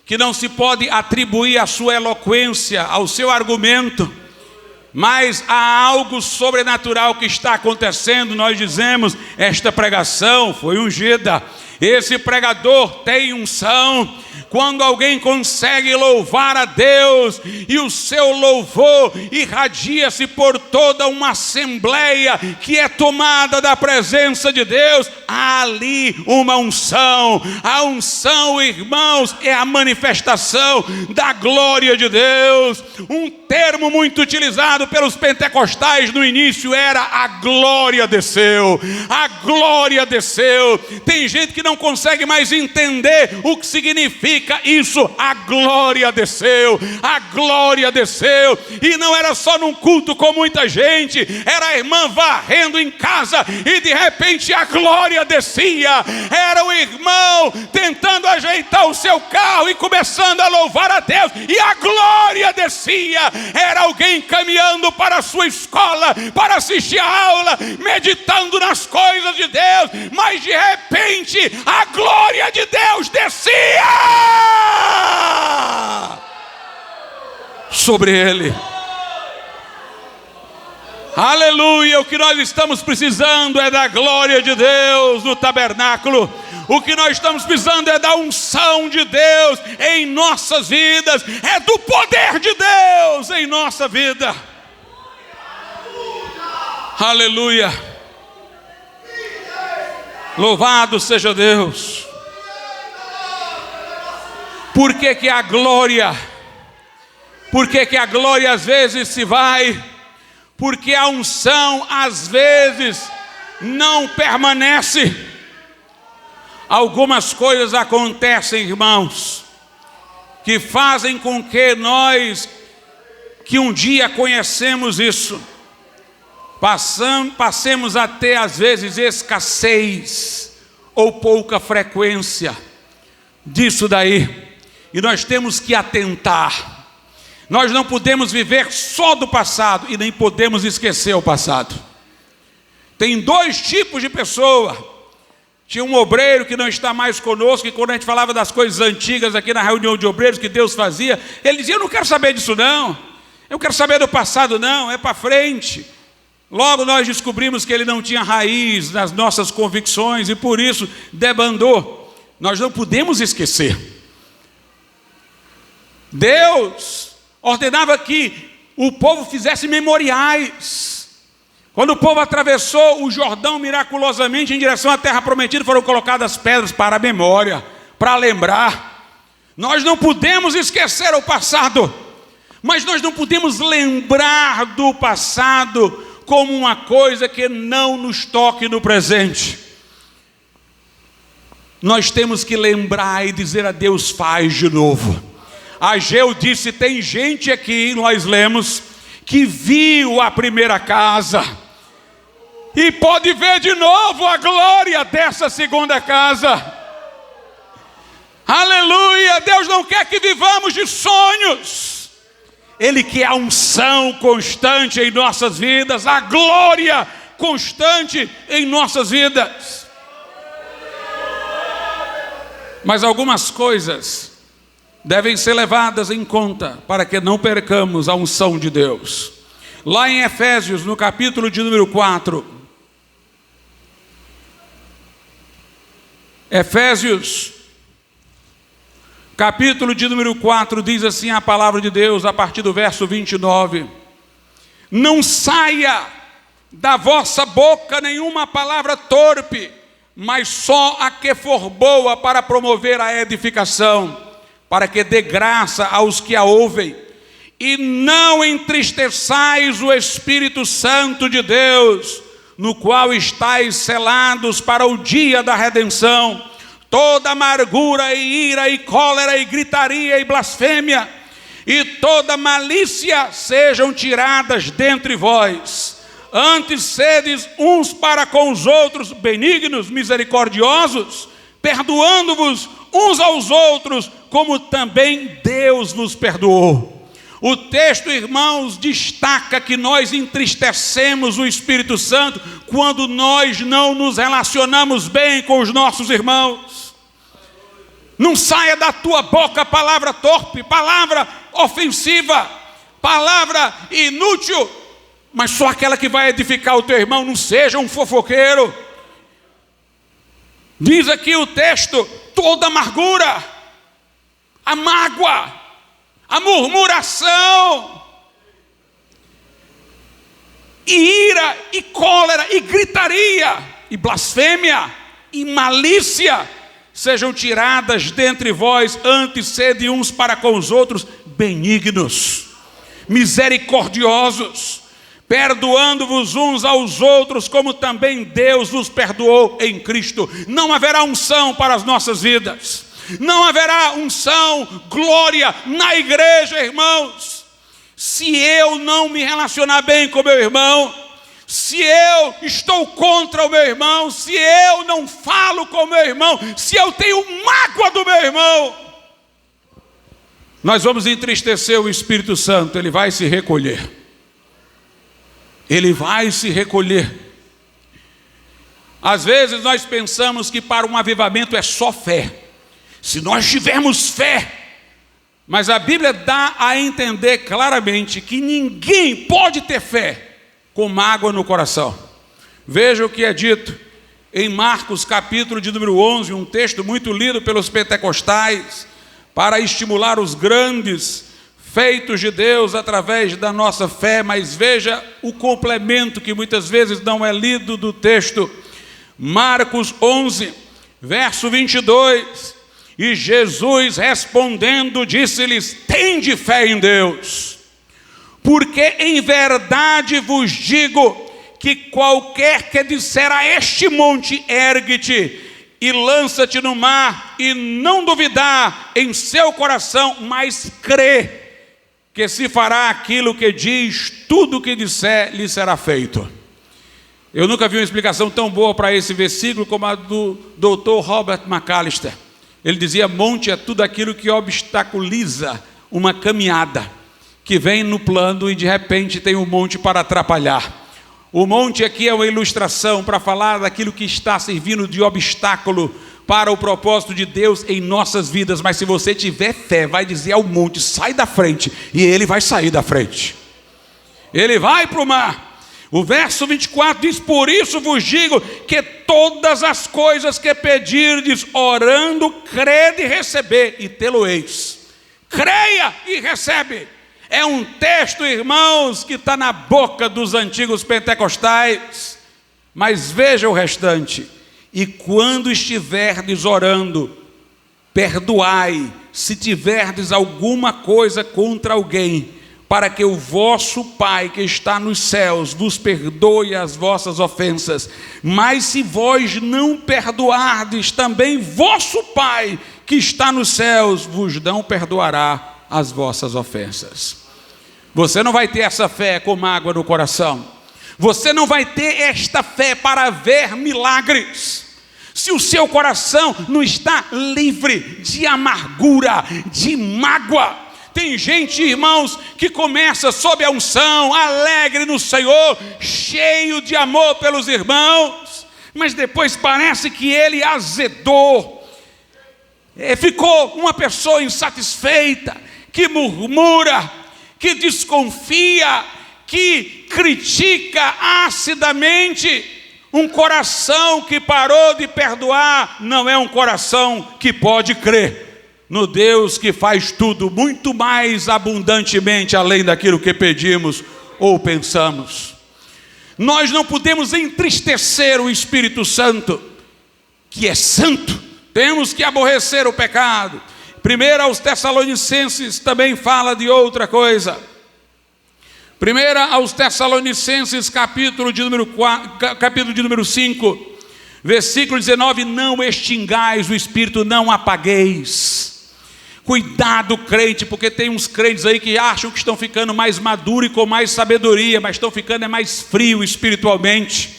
que não se pode atribuir à sua eloquência, ao seu argumento, mas há algo sobrenatural que está acontecendo. Nós dizemos: esta pregação foi ungida, esse pregador tem unção. Quando alguém consegue louvar a Deus e o seu louvor irradia-se por toda uma assembleia que é tomada da presença de Deus, há ali uma unção. A unção, irmãos, é a manifestação da glória de Deus. Um termo muito utilizado pelos pentecostais no início era: a glória desceu. A glória desceu. Tem gente que não consegue mais entender o que significa significa isso? A glória desceu, a glória desceu. E não era só num culto com muita gente, era a irmã varrendo em casa e de repente a glória descia. Era o irmão tentando ajeitar o seu carro e começando a louvar a Deus, e a glória descia. Era alguém caminhando para a sua escola para assistir a aula, meditando nas coisas de Deus, mas de repente a glória de Deus descia sobre ele. Aleluia! O que nós estamos precisando é da glória de Deus no tabernáculo. O que nós estamos precisando é da unção de Deus em nossas vidas, é do poder de Deus em nossa vida. Aleluia! Louvado seja Deus. Por que que a glória? Por que que a glória às vezes se vai? Porque a unção às vezes não permanece. Algumas coisas acontecem, irmãos, que fazem com que nós, que um dia conhecemos isso, passemos a ter às vezes escassez ou pouca frequência disso daí. E nós temos que atentar. Nós não podemos viver só do passado e nem podemos esquecer o passado. Tem dois tipos de pessoa. Tinha um obreiro que não está mais conosco, e quando a gente falava das coisas antigas aqui na reunião de obreiros que Deus fazia, ele dizia: eu não quero saber disso não, eu quero saber do passado não, é para frente. Logo nós descobrimos que ele não tinha raiz nas nossas convicções e por isso debandou. Nós não podemos esquecer. Deus ordenava que o povo fizesse memoriais. Quando o povo atravessou o Jordão miraculosamente em direção à terra prometida, foram colocadas pedras para a memória, para lembrar. Nós não podemos esquecer o passado, mas nós não podemos lembrar do passado como uma coisa que não nos toque no presente. Nós temos que lembrar e dizer a Deus: faz de novo. Ageu disse: tem gente aqui, nós lemos, que viu a primeira casa e pode ver de novo a glória dessa segunda casa. Aleluia! Deus não quer que vivamos de sonhos. Ele quer a unção constante em nossas vidas, a glória constante em nossas vidas. Mas algumas coisas devem ser levadas em conta para que não percamos a unção de Deus. Lá em Efésios, no capítulo de número 4, Efésios, capítulo de número 4, diz assim a palavra de Deus, a partir do verso 29. Não saia da vossa boca nenhuma palavra torpe, mas só a que for boa para promover a edificação, para que dê graça aos que a ouvem. E não entristeçais o Espírito Santo de Deus, no qual estáis selados para o dia da redenção. Toda amargura e ira e cólera e gritaria e blasfêmia e toda malícia sejam tiradas dentre vós. Antes sedes uns para com os outros benignos, misericordiosos, perdoando-vos uns aos outros, como também Deus vos perdoou. O texto, irmãos, destaca que nós entristecemos o Espírito Santo quando nós não nos relacionamos bem com os nossos irmãos. Não saia da tua boca palavra torpe, palavra ofensiva, palavra inútil, mas só aquela que vai edificar o teu irmão. Não seja um fofoqueiro. Diz aqui o texto: toda amargura, a mágoa, a murmuração, e ira, e cólera, e gritaria, e blasfêmia, e malícia sejam tiradas dentre vós. Antes sede uns para com os outros benignos, misericordiosos, perdoando-vos uns aos outros, como também Deus vos perdoou em Cristo. Não haverá unção para as nossas vidas, Não haverá unção, glória na igreja, irmãos, se eu não me relacionar bem com meu irmão, se eu estou contra o meu irmão, se eu não falo com o meu irmão, se eu tenho mágoa do meu irmão, nós vamos entristecer o Espírito Santo. Ele vai se recolher. Ele vai se recolher. Às vezes nós pensamos que para um avivamento é só fé. Se nós tivermos fé, mas a Bíblia dá a entender claramente que ninguém pode ter fé com mágoa no coração. Veja o que é dito em Marcos capítulo de número 11, um texto muito lido pelos pentecostais, para estimular os grandes feitos de Deus através da nossa fé. Mas veja o complemento que muitas vezes não é lido do texto. Marcos 11, verso 22. E Jesus respondendo disse-lhes: tende fé em Deus, porque em verdade vos digo que qualquer que disser a este monte, ergue-te e lança-te no mar, e não duvidar em seu coração, mas crê que se fará aquilo que diz, tudo o que disser lhe será feito. Eu nunca vi uma explicação tão boa para esse versículo como a do Dr. Robert McAllister. Ele dizia: monte é tudo aquilo que obstaculiza uma caminhada, que vem no plano e de repente tem um monte para atrapalhar. O monte aqui é uma ilustração para falar daquilo que está servindo de obstáculo para o propósito de Deus em nossas vidas. Mas se você tiver fé, vai dizer ao monte: sai da frente, e ele vai sair da frente. Ele vai para o mar. O verso 24 diz: por isso vos digo que todas as coisas que pedirdes orando, crede e receber, e tê-lo-eis. Creia e recebe. É um texto, irmãos, que está na boca dos antigos pentecostais. Mas veja o restante: e quando estiverdes orando, perdoai, se tiverdes alguma coisa contra alguém, para que o vosso Pai que está nos céus vos perdoe as vossas ofensas. Mas se vós não perdoardes, também vosso Pai que está nos céus vos não perdoará as vossas ofensas. Você não vai ter essa fé com mágoa no coração. Você não vai ter esta fé para ver milagres se o seu coração não está livre de amargura, de mágoa. Tem gente, irmãos, que começa sob a unção, alegre no Senhor, cheio de amor pelos irmãos, mas depois parece que ele azedou, ficou uma pessoa insatisfeita, que murmura, que desconfia, que critica acidamente. Um coração que parou de perdoar não é um coração que pode crer no Deus que faz tudo muito mais abundantemente além daquilo que pedimos ou pensamos. Nós não podemos entristecer o Espírito Santo, que é santo. Temos que aborrecer o pecado. Primeiro aos Tessalonicenses também fala de outra coisa. Primeiro aos Tessalonicenses, capítulo de número 5, versículo 19: não extingais o Espírito, não apagueis. Cuidado, crente, porque tem uns crentes aí que acham que estão ficando mais maduros e com mais sabedoria, mas estão ficando mais frios espiritualmente.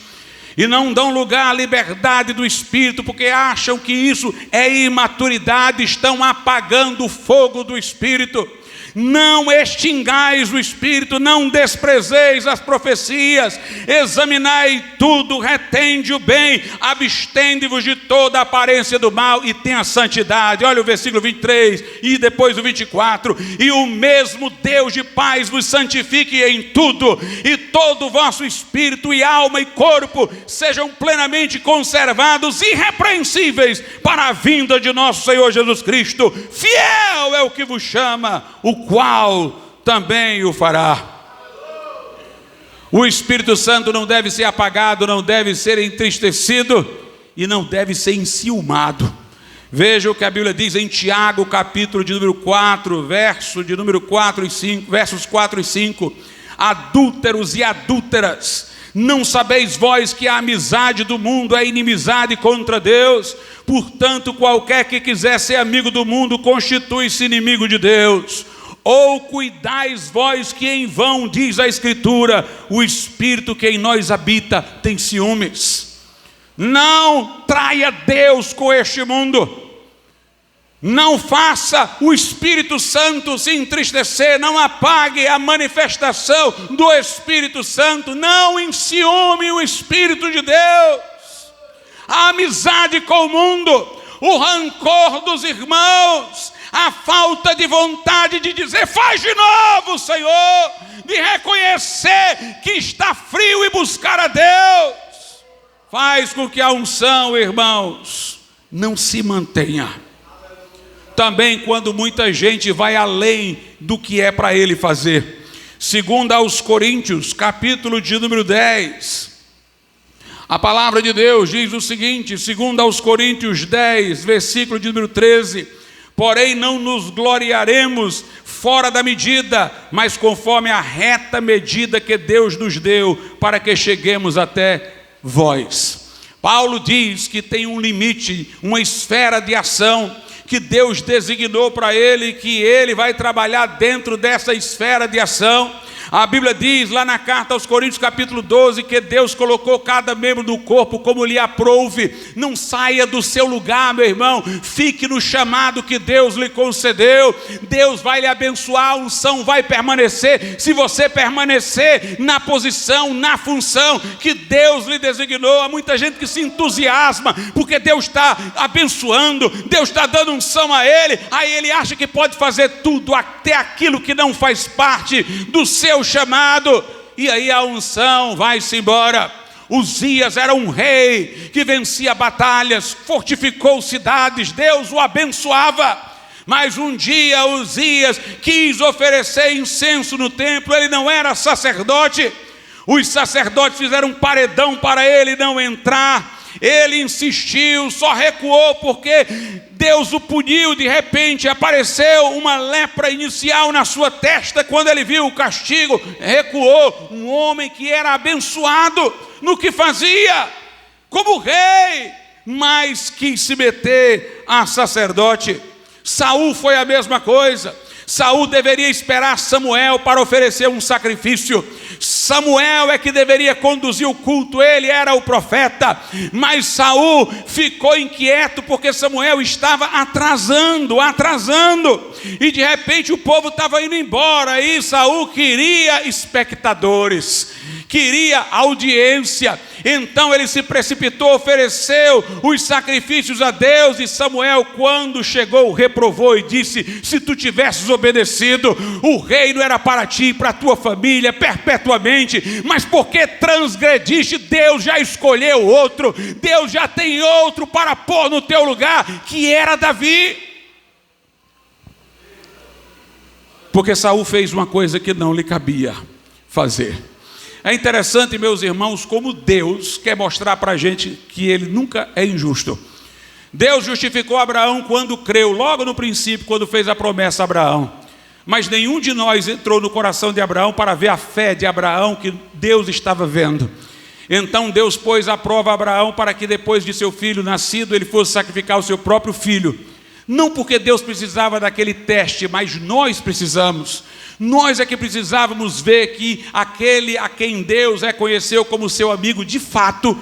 E não dão lugar à liberdade do Espírito, porque acham que isso é imaturidade, estão apagando o fogo do Espírito. Não extingais o Espírito, não desprezeis as profecias, examinai tudo, retende o bem, abstende-vos de toda aparência do mal e tenha santidade. Olha o versículo 23 e depois o 24: e o mesmo Deus de paz vos santifique em tudo, e todo o vosso espírito e alma e corpo sejam plenamente conservados, irrepreensíveis, para a vinda de nosso Senhor Jesus Cristo. Fiel é o que vos chama, o qual também o fará. O Espírito Santo não deve ser apagado, não deve ser entristecido e não deve ser enciumado. Veja o que a Bíblia diz em Tiago, capítulo de número 4, versos 4 e 5: adúlteros e adúlteras, Não sabeis vós que a amizade do mundo é inimizade contra Deus? Portanto, qualquer que quiser ser amigo do mundo constitui-se inimigo de Deus. Ou cuidais vós que em vão, diz a Escritura, o Espírito que em nós habita tem ciúmes. Não traia Deus com este mundo. Não faça o Espírito Santo se entristecer, não apague a manifestação do Espírito Santo, não enciume o Espírito de Deus. A amizade com o mundo, o rancor dos irmãos, a falta de vontade de dizer, faz de novo, Senhor, de reconhecer que está frio e buscar a Deus, faz com que a unção, irmãos, não se mantenha. Também quando muita gente vai além do que é para ele fazer. Segundo aos Coríntios, capítulo de número 10, a palavra de Deus diz o seguinte, segundo aos Coríntios 10, versículo de número 13, porém não nos gloriaremos fora da medida, mas conforme a reta medida que Deus nos deu, para que cheguemos até vós. Paulo diz que tem um limite, uma esfera de ação, que Deus designou para ele, que ele vai trabalhar dentro dessa esfera de ação. A Bíblia diz lá na carta aos Coríntios capítulo 12, que Deus colocou cada membro do corpo como lhe aprouve. Não saia do seu lugar, meu irmão, fique no chamado que Deus lhe concedeu. Deus vai lhe abençoar, a unção vai permanecer, se você permanecer na posição, na função que Deus lhe designou. Há muita gente que se entusiasma, porque Deus está abençoando, Deus está dando unção a ele, aí ele acha que pode fazer tudo, até aquilo que não faz parte do seu chamado, e aí a unção vai-se embora. Uzias era um rei que vencia batalhas, fortificou cidades, Deus o abençoava, mas um dia Uzias quis oferecer incenso no templo, ele não era sacerdote, os sacerdotes fizeram um paredão para ele não entrar, ele insistiu, só recuou porque Deus o puniu. De repente apareceu uma lepra inicial na sua testa. Quando ele viu o castigo, recuou. Um homem que era abençoado no que fazia como rei, mas quis se meter a sacerdote. Saul foi a mesma coisa. Saul deveria esperar Samuel para oferecer um sacrifício. Samuel é que deveria conduzir o culto, ele era o profeta. Mas Saul ficou inquieto porque Samuel estava atrasando. E de repente o povo estava indo embora. E Saul queria espectadores, queria audiência. Então ele se precipitou, ofereceu os sacrifícios a Deus. E Samuel, quando chegou, reprovou e disse: se tu tivesses obedecido, o reino era para ti e para a tua família perpetuamente, mas porque transgrediste, Deus já escolheu outro, Deus já tem outro para pôr no teu lugar, que era Davi. Porque Saul fez uma coisa que não lhe cabia fazer. É interessante, meus irmãos, como Deus quer mostrar para a gente que ele nunca é injusto. Deus justificou Abraão quando creu, logo no princípio, quando fez a promessa a Abraão. Mas nenhum de nós entrou no coração de Abraão para ver a fé de Abraão que Deus estava vendo. Então Deus pôs à prova Abraão para que depois de seu filho nascido, ele fosse sacrificar o seu próprio filho. Não porque Deus precisava daquele teste, mas nós precisamos. Nós é que precisávamos ver que aquele a quem Deus reconheceu como seu amigo, de fato,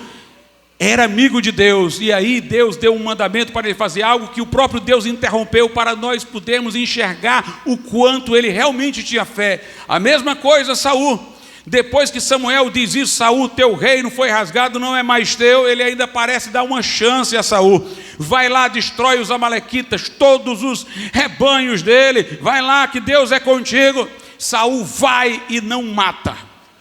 era amigo de Deus. E aí Deus deu um mandamento para ele fazer algo que o próprio Deus interrompeu para nós podermos enxergar o quanto ele realmente tinha fé. A mesma coisa Saul. Depois que Samuel diz isso, Saul, teu reino foi rasgado, não é mais teu, ele ainda parece dar uma chance a Saul. Vai lá, destrói os amalequitas, todos os rebanhos dele, vai lá que Deus é contigo. Saul vai e não mata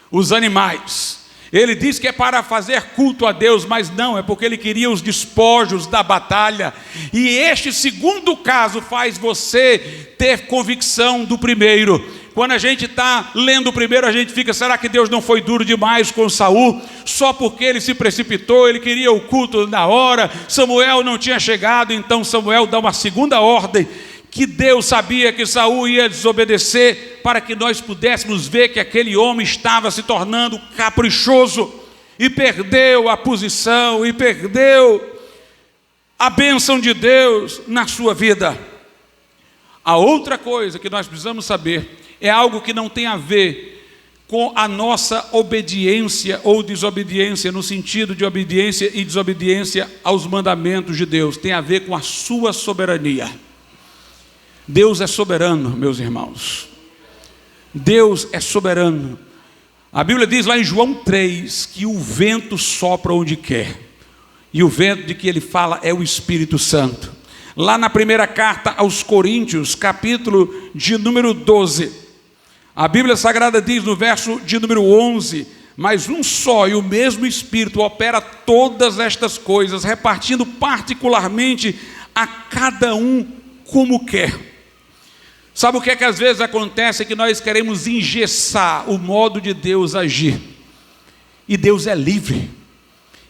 os animais. Ele diz que é para fazer culto a Deus, mas não, é porque ele queria os despojos da batalha. E este segundo caso faz você ter convicção do primeiro. Quando a gente está lendo o primeiro, a gente fica, será que Deus não foi duro demais com Saul? Só porque ele se precipitou, ele queria o culto na hora, Samuel não tinha chegado, então Samuel dá uma segunda ordem, que Deus sabia que Saul ia desobedecer, para que nós pudéssemos ver que aquele homem estava se tornando caprichoso, e perdeu a posição, e perdeu a bênção de Deus na sua vida. A outra coisa que nós precisamos saber é algo que não tem a ver com a nossa obediência ou desobediência, no sentido de obediência e desobediência aos mandamentos de Deus, tem a ver com a sua soberania. Deus é soberano, meus irmãos. Deus é soberano. A Bíblia diz lá em João 3 que o vento sopra onde quer, e o vento de que ele fala é o Espírito Santo. Lá na primeira carta aos Coríntios, capítulo de número 12, a Bíblia Sagrada diz no verso de número 11: mas um só e o mesmo Espírito opera todas estas coisas, repartindo particularmente a cada um como quer. Sabe o que é que às vezes acontece? É que nós queremos engessar o modo de Deus agir. E Deus é livre.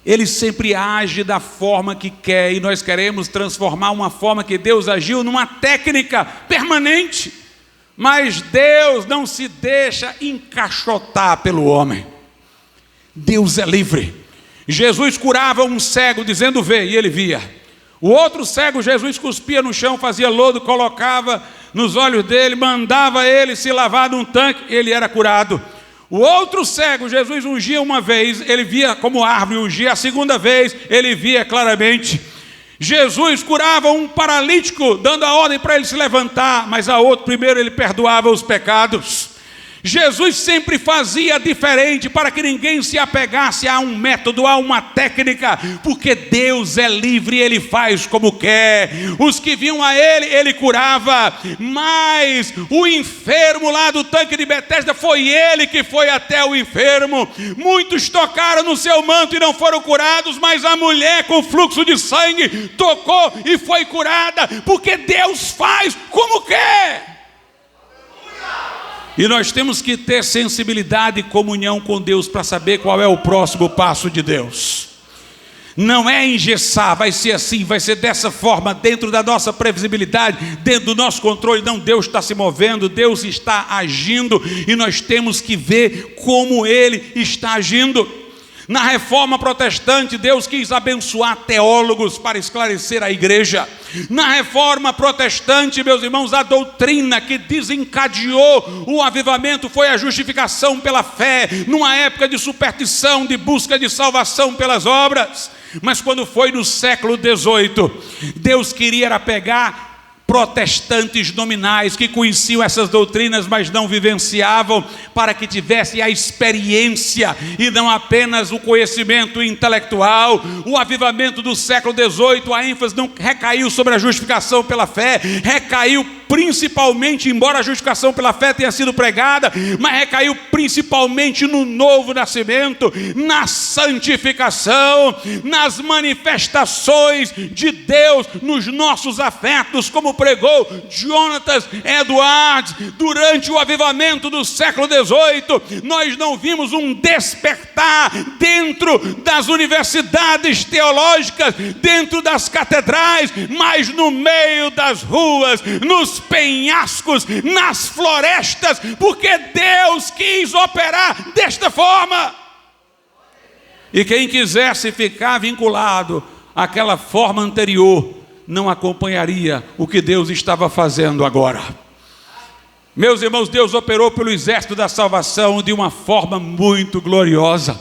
Ele sempre age da forma que quer, e nós queremos transformar uma forma que Deus agiu numa técnica permanente. Mas Deus não se deixa encaixotar pelo homem. Deus é livre. Jesus curava um cego dizendo vê, e ele via. O outro cego, Jesus cuspia no chão, fazia lodo, colocava nos olhos dele, mandava ele se lavar num tanque, ele era curado. O outro cego, Jesus ungia uma vez, ele via como árvore ungia, a segunda vez ele via claramente. Jesus curava um paralítico, dando a ordem para ele se levantar, mas a outro primeiro ele perdoava os pecados. Jesus sempre fazia diferente, para que ninguém se apegasse a um método, a uma técnica, porque Deus é livre e Ele faz como quer. Os que vinham a Ele curava, mas o enfermo lá do tanque de Betesda, foi Ele que foi até o enfermo. Muitos tocaram no seu manto e não foram curados, mas a mulher com fluxo de sangue tocou e foi curada, porque Deus faz como quer. E nós temos que ter sensibilidade e comunhão com Deus para saber qual é o próximo passo de Deus. Não é engessar, vai ser assim, vai ser dessa forma, dentro da nossa previsibilidade, dentro do nosso controle. Não, Deus está se movendo, Deus está agindo, e nós temos que ver como Ele está agindo. Na reforma protestante, Deus quis abençoar teólogos para esclarecer a igreja. Na reforma protestante, meus irmãos, a doutrina que desencadeou o avivamento foi a justificação pela fé, numa época de superstição, de busca de salvação pelas obras. Mas quando foi no século XVIII, Deus queria pegar protestantes nominais que conheciam essas doutrinas, mas não vivenciavam, para que tivessem a experiência e não apenas o conhecimento intelectual. O avivamento do século XVIII, a ênfase não recaiu sobre a justificação pela fé, recaiu principalmente, embora a justificação pela fé tenha sido pregada, mas recaiu principalmente no novo nascimento, na santificação, nas manifestações de Deus nos nossos afetos, como pregou Jonathan Edwards durante o avivamento do século XVIII. Nós não vimos um despertar dentro das universidades teológicas, dentro das catedrais, mas no meio das ruas, nos penhascos, nas florestas, porque Deus quis operar desta forma. E quem quisesse ficar vinculado àquela forma anterior, não acompanharia o que Deus estava fazendo agora. Meus irmãos, Deus operou pelo exército da salvação de uma forma muito gloriosa.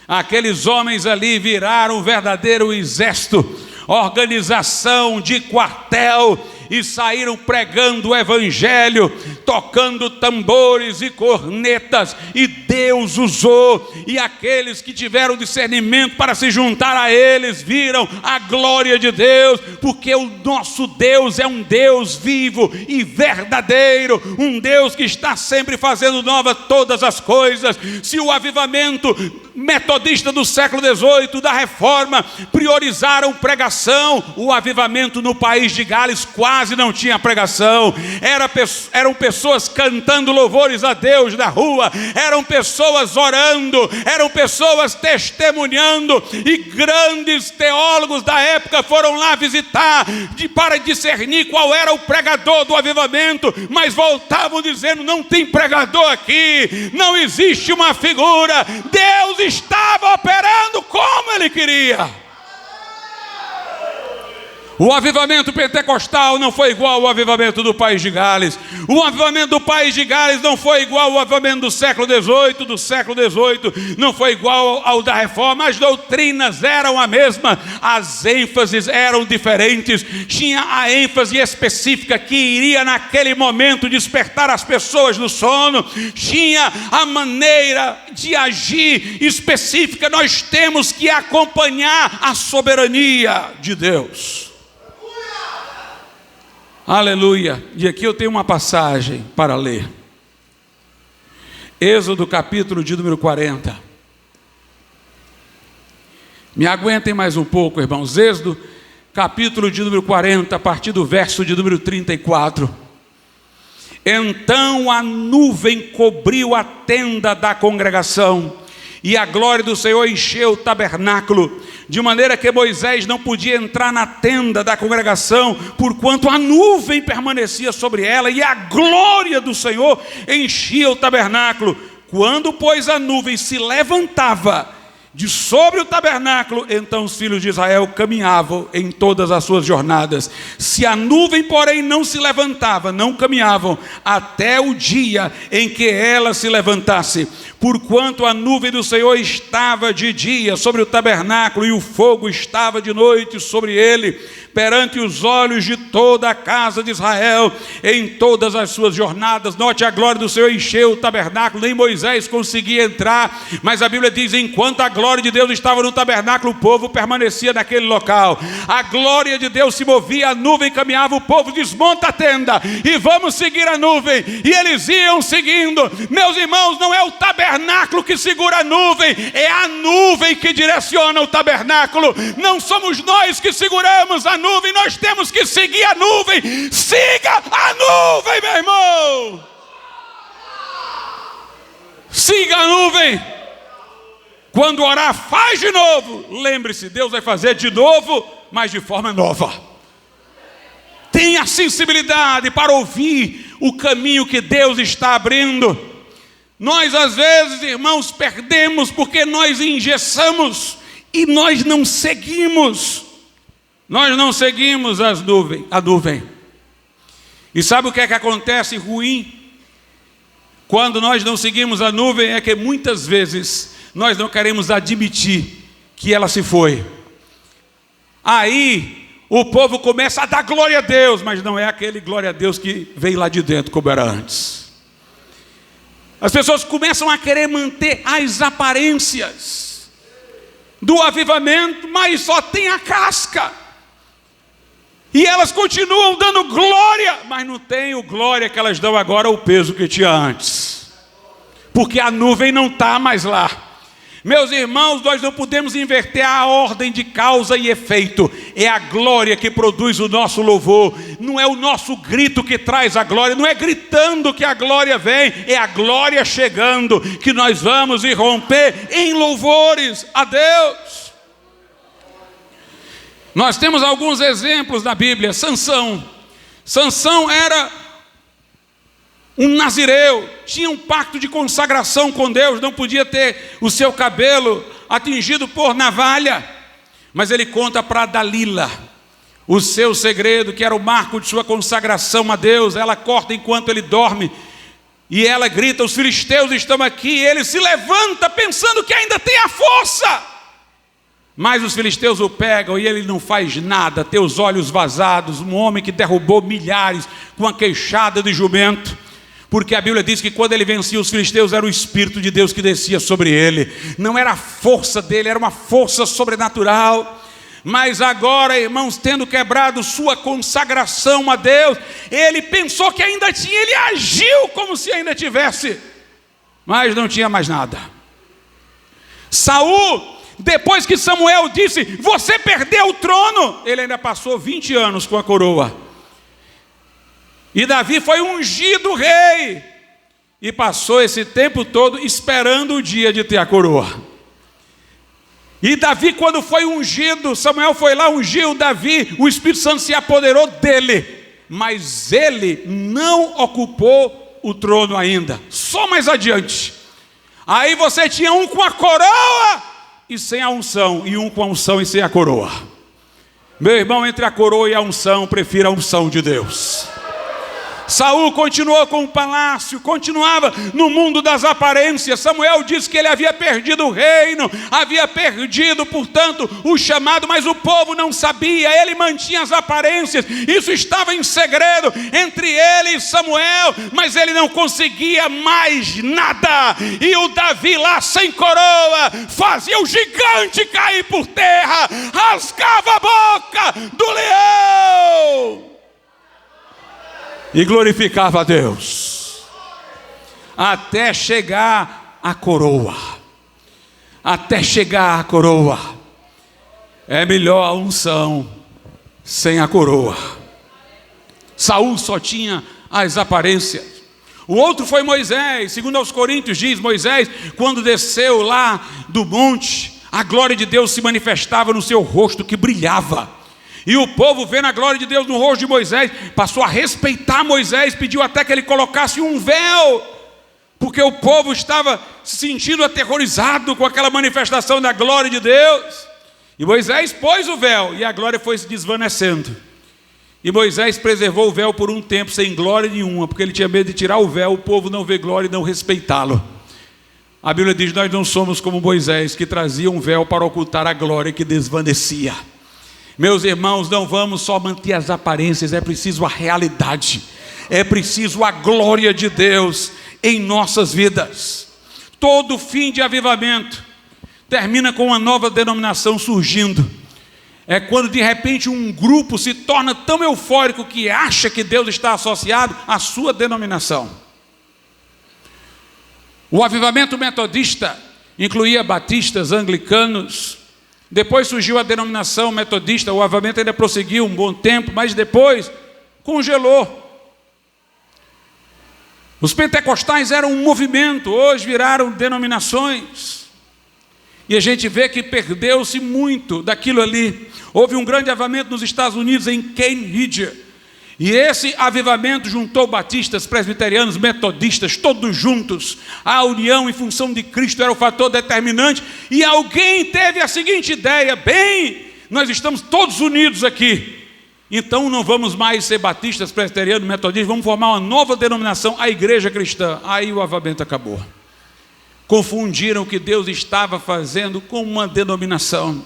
Aqueles homens ali viraram um verdadeiro exército, organização de quartel, e saíram pregando o evangelho, tocando tambores e cornetas, e Deus usou, e aqueles que tiveram discernimento para se juntar a eles, viram a glória de Deus, porque o nosso Deus é um Deus vivo e verdadeiro, um Deus que está sempre fazendo novas todas as coisas. Se o avivamento metodista do século XVIII, da reforma, priorizaram pregação, o avivamento no país de Gales quase quase não tinha pregação, eram pessoas cantando louvores a Deus na rua, eram pessoas orando, eram pessoas testemunhando, e grandes teólogos da época foram lá visitar para discernir qual era o pregador do avivamento, mas voltavam dizendo: não tem pregador aqui, não existe uma figura, Deus estava operando como Ele queria. O avivamento pentecostal não foi igual ao avivamento do País de Gales. O avivamento do País de Gales não foi igual ao avivamento do século XVIII, não foi igual ao da Reforma. As doutrinas eram a mesma, as ênfases eram diferentes. Tinha a ênfase específica que iria naquele momento despertar as pessoas do sono. Tinha a maneira de agir específica. Nós temos que acompanhar a soberania de Deus. Aleluia. E aqui eu tenho uma passagem para ler. Êxodo capítulo de número 40. Me aguentem mais um pouco, irmãos. Êxodo capítulo de número 40, a partir do verso de número 34. Então a nuvem cobriu a tenda da congregação, e a glória do Senhor encheu o tabernáculo, de maneira que Moisés não podia entrar na tenda da congregação, porquanto a nuvem permanecia sobre ela, e a glória do Senhor enchia o tabernáculo. Quando, pois, a nuvem se levantava de sobre o tabernáculo, então os filhos de Israel caminhavam em todas as suas jornadas. Se a nuvem, porém, não se levantava, não caminhavam até o dia em que ela se levantasse. Porquanto a nuvem do Senhor estava de dia sobre o tabernáculo, e o fogo estava de noite sobre ele, perante os olhos de toda a casa de Israel, em todas as suas jornadas. Note, a glória do Senhor encheu o tabernáculo, nem Moisés conseguia entrar, mas a Bíblia diz: enquanto a glória de Deus estava no tabernáculo, o povo permanecia naquele local. A glória de Deus se movia, a nuvem caminhava, o povo desmonta a tenda e vamos seguir a nuvem, e eles iam seguindo. Meus irmãos, não é o tabernáculo que segura a nuvem, é a nuvem que direciona o tabernáculo. Não somos nós que seguramos a nuvem, nós temos que seguir a nuvem. Siga a nuvem, meu irmão. Siga a nuvem. Quando orar, faz de novo. Lembre-se, Deus vai fazer de novo, mas de forma nova. Tenha sensibilidade para ouvir o caminho que Deus está abrindo. Nós, às vezes, irmãos, perdemos porque nós engessamos e nós não seguimos. Nós não seguimos a nuvem. E sabe o que é que acontece ruim? Quando nós não seguimos a nuvem, é que muitas vezes nós não queremos admitir que ela se foi. Aí o povo começa a dar glória a Deus, mas não é aquele glória a Deus que veio lá de dentro como era antes. As pessoas começam a querer manter as aparências do avivamento, mas só tem a casca. E elas continuam dando glória, mas não tem o glória que elas dão agora, o peso que tinha antes. Porque a nuvem não está mais lá. Meus irmãos, nós não podemos inverter a ordem de causa e efeito. É a glória que produz o nosso louvor. Não é o nosso grito que traz a glória. Não é gritando que a glória vem. É a glória chegando que nós vamos irromper em louvores a Deus. Nós temos alguns exemplos na Bíblia. Sansão era um nazireu, tinha um pacto de consagração com Deus, não podia ter o seu cabelo atingido por navalha. Mas ele conta para Dalila o seu segredo, que era o marco de sua consagração a Deus. Ela corta enquanto ele dorme, e ela grita: os filisteus estão aqui. E ele se levanta pensando que ainda tem a força. Mas os filisteus o pegam e ele não faz nada, tem os olhos vazados. Um homem que derrubou milhares com a queixada de jumento. Porque a Bíblia diz que quando ele vencia os filisteus, era o Espírito de Deus que descia sobre ele. Não era a força dele, era uma força sobrenatural. Mas agora, irmãos, tendo quebrado sua consagração a Deus, ele pensou que ainda tinha, ele agiu como se ainda tivesse, mas não tinha mais nada. Saul, depois que Samuel disse: você perdeu o trono, ele ainda passou 20 anos com a coroa. E Davi foi ungido rei. E passou esse tempo todo esperando o dia de ter a coroa. E Davi, quando foi ungido, Samuel foi lá, ungiu Davi, o Espírito Santo se apoderou dele. Mas ele não ocupou o trono ainda, só mais adiante. Aí você tinha um com a coroa e sem a unção, e um com a unção e sem a coroa. Meu irmão, entre a coroa e a unção, prefira a unção de Deus. Saul continuou com o palácio, continuava no mundo das aparências. Samuel disse que ele havia perdido o reino, havia perdido, portanto, o chamado, mas o povo não sabia, ele mantinha as aparências, isso estava em segredo entre ele e Samuel, mas ele não conseguia mais nada. E o Davi lá sem coroa, fazia o gigante cair por terra, rasgava a boca do leão e glorificava a Deus, até chegar a coroa. Até chegar a coroa. É melhor a unção sem a coroa. Saul só tinha as aparências. O outro foi Moisés. Segundo aos Coríntios diz, Moisés, quando desceu lá do monte, a glória de Deus se manifestava no seu rosto, que brilhava. E o povo, vendo a glória de Deus no rosto de Moisés, passou a respeitar Moisés, pediu até que ele colocasse um véu, porque o povo estava se sentindo aterrorizado com aquela manifestação da glória de Deus. E Moisés pôs o véu, e a glória foi se desvanecendo. E Moisés preservou o véu por um tempo, sem glória nenhuma, porque ele tinha medo de tirar o véu, o povo não ver glória e não respeitá-lo. A Bíblia diz, nós não somos como Moisés, que trazia um véu para ocultar a glória que desvanecia. Meus irmãos, não vamos só manter as aparências, é preciso a realidade, é preciso a glória de Deus em nossas vidas. Todo fim de avivamento termina com uma nova denominação surgindo. É quando de repente um grupo se torna tão eufórico que acha que Deus está associado à sua denominação. O avivamento metodista incluía batistas, anglicanos. Depois surgiu a denominação metodista. O avivamento ainda prosseguiu um bom tempo, mas depois congelou. Os pentecostais eram um movimento, hoje viraram denominações. E a gente vê que perdeu-se muito daquilo ali. Houve um grande avivamento nos Estados Unidos, em Cane Ridge. E esse avivamento juntou batistas, presbiterianos, metodistas, todos juntos. A união em função de Cristo era o fator determinante. E alguém teve a seguinte ideia: bem, nós estamos todos unidos aqui, então não vamos mais ser batistas, presbiterianos, metodistas, vamos formar uma nova denominação, a igreja cristã. Aí o avivamento acabou. Confundiram o que Deus estava fazendo com uma denominação.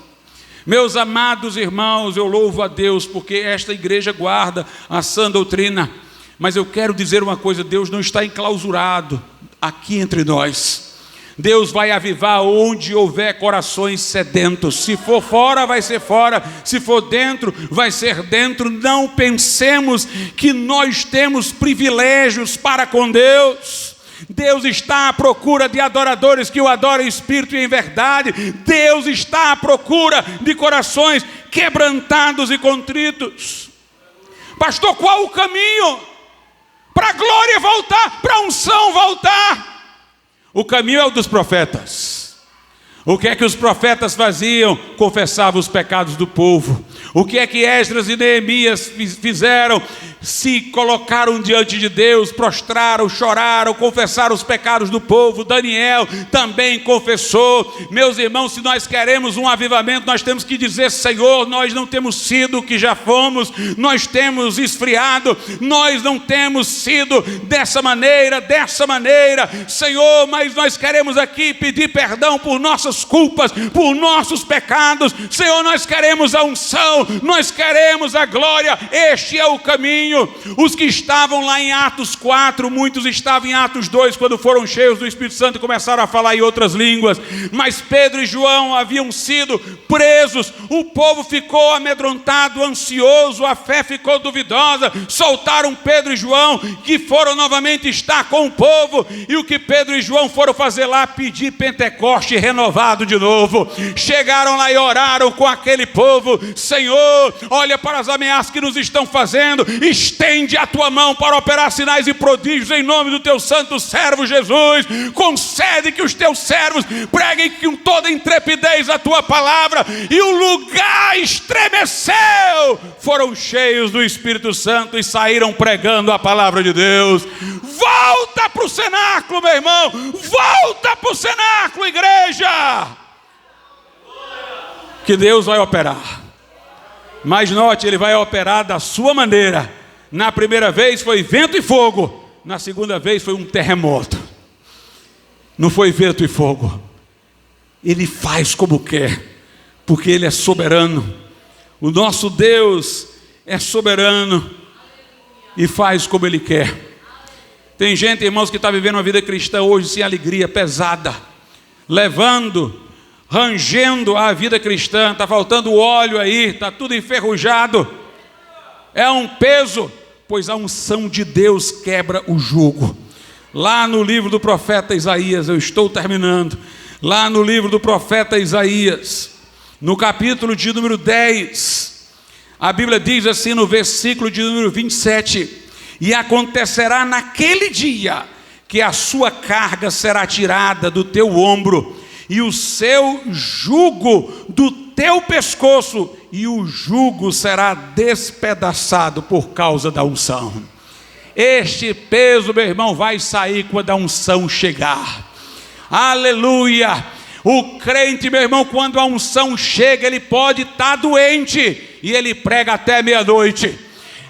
Meus amados irmãos, eu louvo a Deus porque esta igreja guarda a sã doutrina. Mas eu quero dizer uma coisa: Deus não está enclausurado aqui entre nós. Deus vai avivar onde houver corações sedentos. Se for fora, vai ser fora. Se for dentro, vai ser dentro. Não pensemos que nós temos privilégios para com Deus. Deus está à procura de adoradores que o adorem em espírito e em verdade. Deus está à procura de corações quebrantados e contritos. Pastor, qual o caminho para a glória voltar, para a unção voltar? O caminho é o dos profetas. O que é que os profetas faziam? Confessavam os pecados do povo. O que é que Esdras e Neemias fizeram? Se colocaram diante de Deus, prostraram, choraram, confessaram os pecados do povo. Daniel também confessou. Meus irmãos, se nós queremos um avivamento, nós temos que dizer: Senhor, nós não temos sido o que já fomos, nós temos esfriado, nós não temos sido dessa maneira, Senhor, mas nós queremos aqui pedir perdão por nossas culpas, por nossos pecados. Senhor, nós queremos a unção, nós queremos a glória. Este é o caminho. Os que estavam lá em Atos 4, muitos estavam em Atos 2, quando foram cheios do Espírito Santo e começaram a falar em outras línguas. Mas Pedro e João haviam sido presos. O povo ficou amedrontado, ansioso, a fé ficou duvidosa. Soltaram Pedro e João, que foram novamente estar com o povo. E o que Pedro e João foram fazer lá? Pedir Pentecoste renovado de novo. Chegaram lá e oraram com aquele povo: Senhor, olha para as ameaças que nos estão fazendo, estende a tua mão para operar sinais e prodígios em nome do teu santo servo Jesus. Concede que os teus servos preguem com toda intrepidez a tua palavra. E o lugar estremeceu. Foram cheios do Espírito Santo e saíram pregando a palavra de Deus. Volta para o cenáculo, meu irmão. Volta para o cenáculo, igreja. Que Deus vai operar. Mas note, Ele vai operar da sua maneira. Na primeira vez foi vento e fogo. Na segunda vez foi um terremoto. Não foi vento e fogo. Ele faz como quer, porque Ele é soberano. O nosso Deus é soberano e faz como Ele quer. Tem gente, irmãos, que está vivendo uma vida cristã hoje sem alegria, pesada, rangendo a vida cristã. Está faltando óleo aí, está tudo enferrujado. É um peso, pois a unção de Deus quebra o jugo. Lá no livro do profeta Isaías, eu estou terminando. Lá no livro do profeta Isaías, no capítulo de número 10, a Bíblia diz assim no versículo de número 27: e acontecerá naquele dia que a sua carga será tirada do teu ombro e o seu jugo do teu pescoço, e o jugo será despedaçado por causa da unção. Este peso, meu irmão, vai sair quando a unção chegar. Aleluia! O crente, meu irmão, quando a unção chega, ele pode estar doente e ele prega até meia-noite.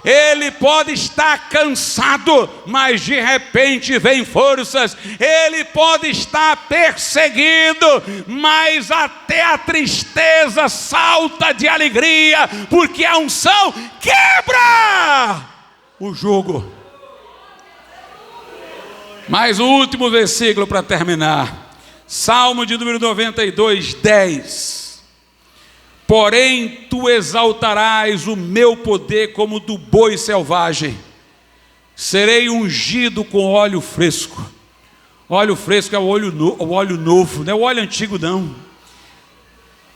Ele pode estar cansado, mas de repente vem forças. Ele pode estar perseguido, mas até a tristeza salta de alegria, porque a unção quebra o jugo. Mais o último versículo para terminar. Salmo de número 92, 10. Porém, tu exaltarás o meu poder como do boi selvagem. Serei ungido com óleo fresco. Óleo fresco é o óleo novo, não é o óleo antigo não.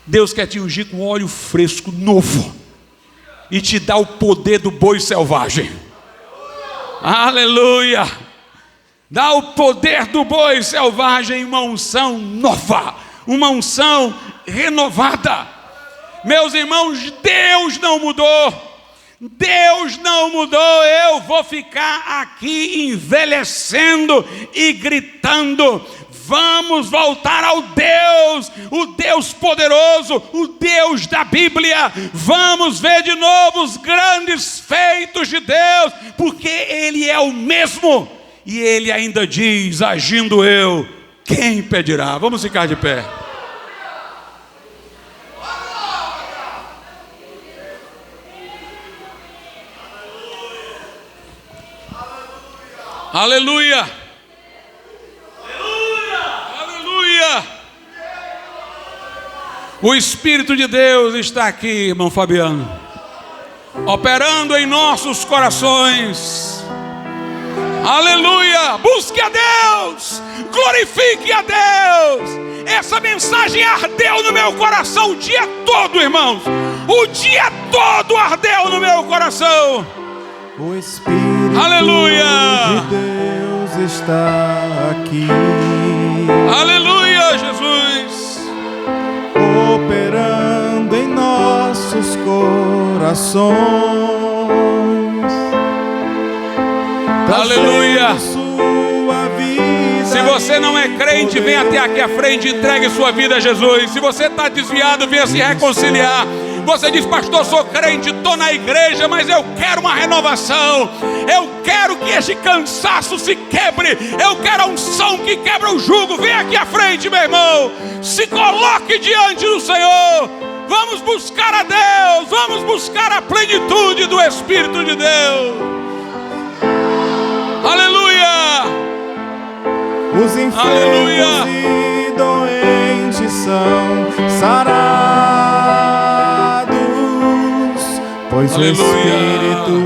Deus quer te ungir com óleo fresco, novo, e te dá o poder do boi selvagem. Aleluia! Dá o poder do boi selvagem, uma unção nova, uma unção renovada. Meus irmãos, Deus não mudou. Deus não mudou. Eu vou ficar aqui envelhecendo e gritando. Vamos voltar ao Deus, o Deus poderoso, o Deus da Bíblia. Vamos ver de novo os grandes feitos de Deus, porque Ele é o mesmo. E Ele ainda diz: agindo eu, quem impedirá? Vamos ficar de pé. Aleluia! Aleluia! Aleluia! O Espírito de Deus está aqui, irmão Fabiano, operando em nossos corações. Aleluia! Busque a Deus, glorifique a Deus. Essa mensagem ardeu no meu coração o dia todo, irmãos. O dia todo ardeu no meu coração. O Espírito Aleluia de Deus está aqui. Aleluia, Jesus. Operando em nossos corações. Aleluia. Sua vida. Se você não é crente, vem até aqui à frente e entregue sua vida a Jesus. Se você está desviado, venha se reconciliar. Você diz: pastor, sou crente, estou na igreja, mas eu quero uma renovação. Eu quero que esse cansaço se quebre. Eu quero a unção que quebra o jugo. Vem aqui à frente, meu irmão. Se coloque diante do Senhor. Vamos buscar a Deus. Vamos buscar a plenitude do Espírito de Deus. Aleluia. Os enfermos e doentes são sarados, pois Aleluia. o Espírito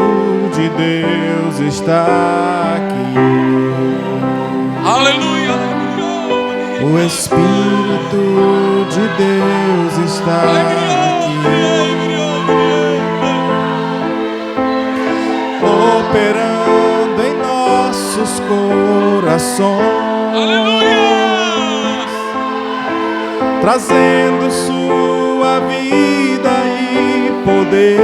de Deus está aqui. Aleluia. O Espírito de Deus está aqui. nações. Aleluia! Trazendo sua vida e poder,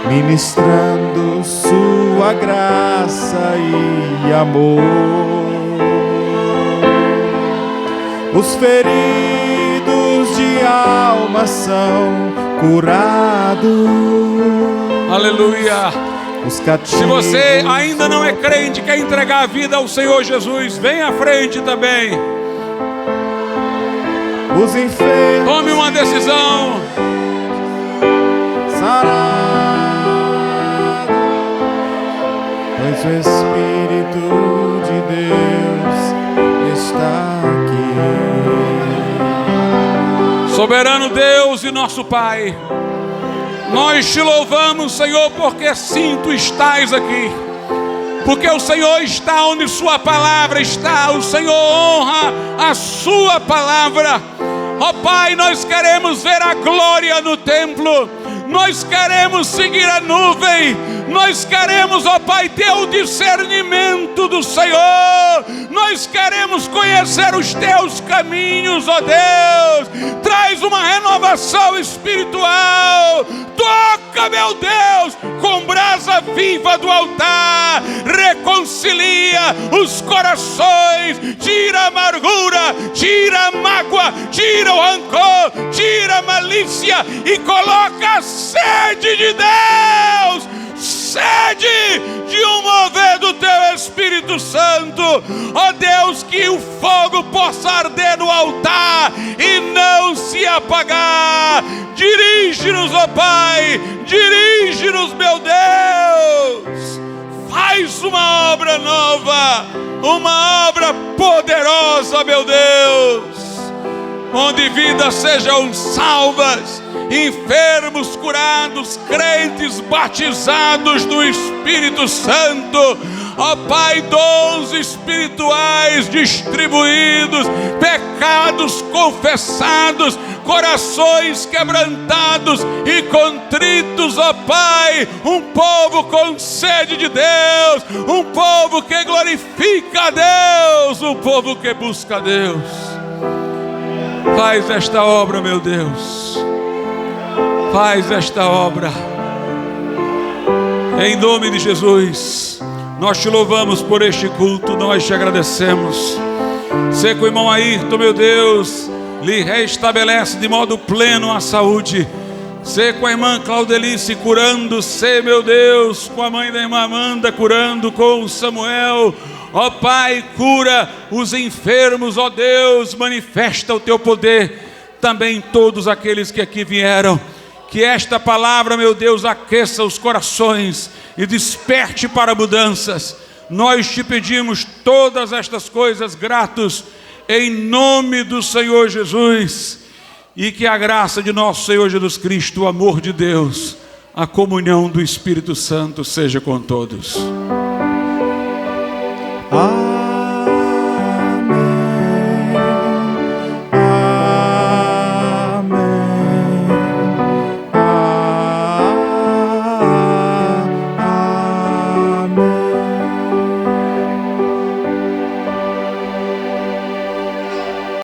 ministrando sua graça e amor. Os feridos de alma são curados. Aleluia! Os cativos. Se você ainda não é crente, quer entregar a vida ao Senhor Jesus, vem à frente também. Os enfermos. Tome uma decisão. Sarados, pois o Espírito de Deus está aqui. Soberano Deus e nosso Pai, nós te louvamos, Senhor, porque sim, tu estás aqui. Porque o Senhor está onde sua palavra está. O Senhor honra a sua palavra. Ó Pai, nós queremos ver a glória no templo. Nós queremos seguir a nuvem. Nós queremos, ó Pai, ter o discernimento do Senhor. Nós queremos conhecer os teus caminhos, ó Deus. Traz uma renovação espiritual. Toca, meu Deus, com brasa viva do altar. Reconcilia os corações. Tira a amargura, tira a mágoa, tira o rancor, tira a malícia e coloca a sede de Deus. Sede de um mover do teu Espírito Santo. Ó Deus, que o fogo possa arder no altar e não se apagar. Dirige-nos, ó Pai, dirige-nos, meu Deus. Faz uma obra nova, uma obra poderosa, meu Deus, onde vidas sejam salvas, enfermos curados, crentes batizados do Espírito Santo. Ó Pai, dons espirituais distribuídos, pecados confessados, corações quebrantados e contritos, ó Pai, um povo com sede de Deus, um povo que glorifica a Deus, um povo que busca a Deus. Faz esta obra, meu Deus. Faz esta obra. Em nome de Jesus, nós te louvamos por este culto, nós te agradecemos. Sê com o irmão Ayrton, meu Deus, lhe restabelece de modo pleno a saúde. Sê com a irmã Claudelice curando, sê, meu Deus, com a mãe da irmã Amanda curando, com o Samuel. Ó Pai, cura os enfermos, ó Deus, manifesta o teu poder. Também todos aqueles que aqui vieram. Que esta palavra, meu Deus, aqueça os corações e desperte para mudanças. Nós te pedimos todas estas coisas gratos, em nome do Senhor Jesus. E que a graça de nosso Senhor Jesus Cristo, o amor de Deus, a comunhão do Espírito Santo seja com todos.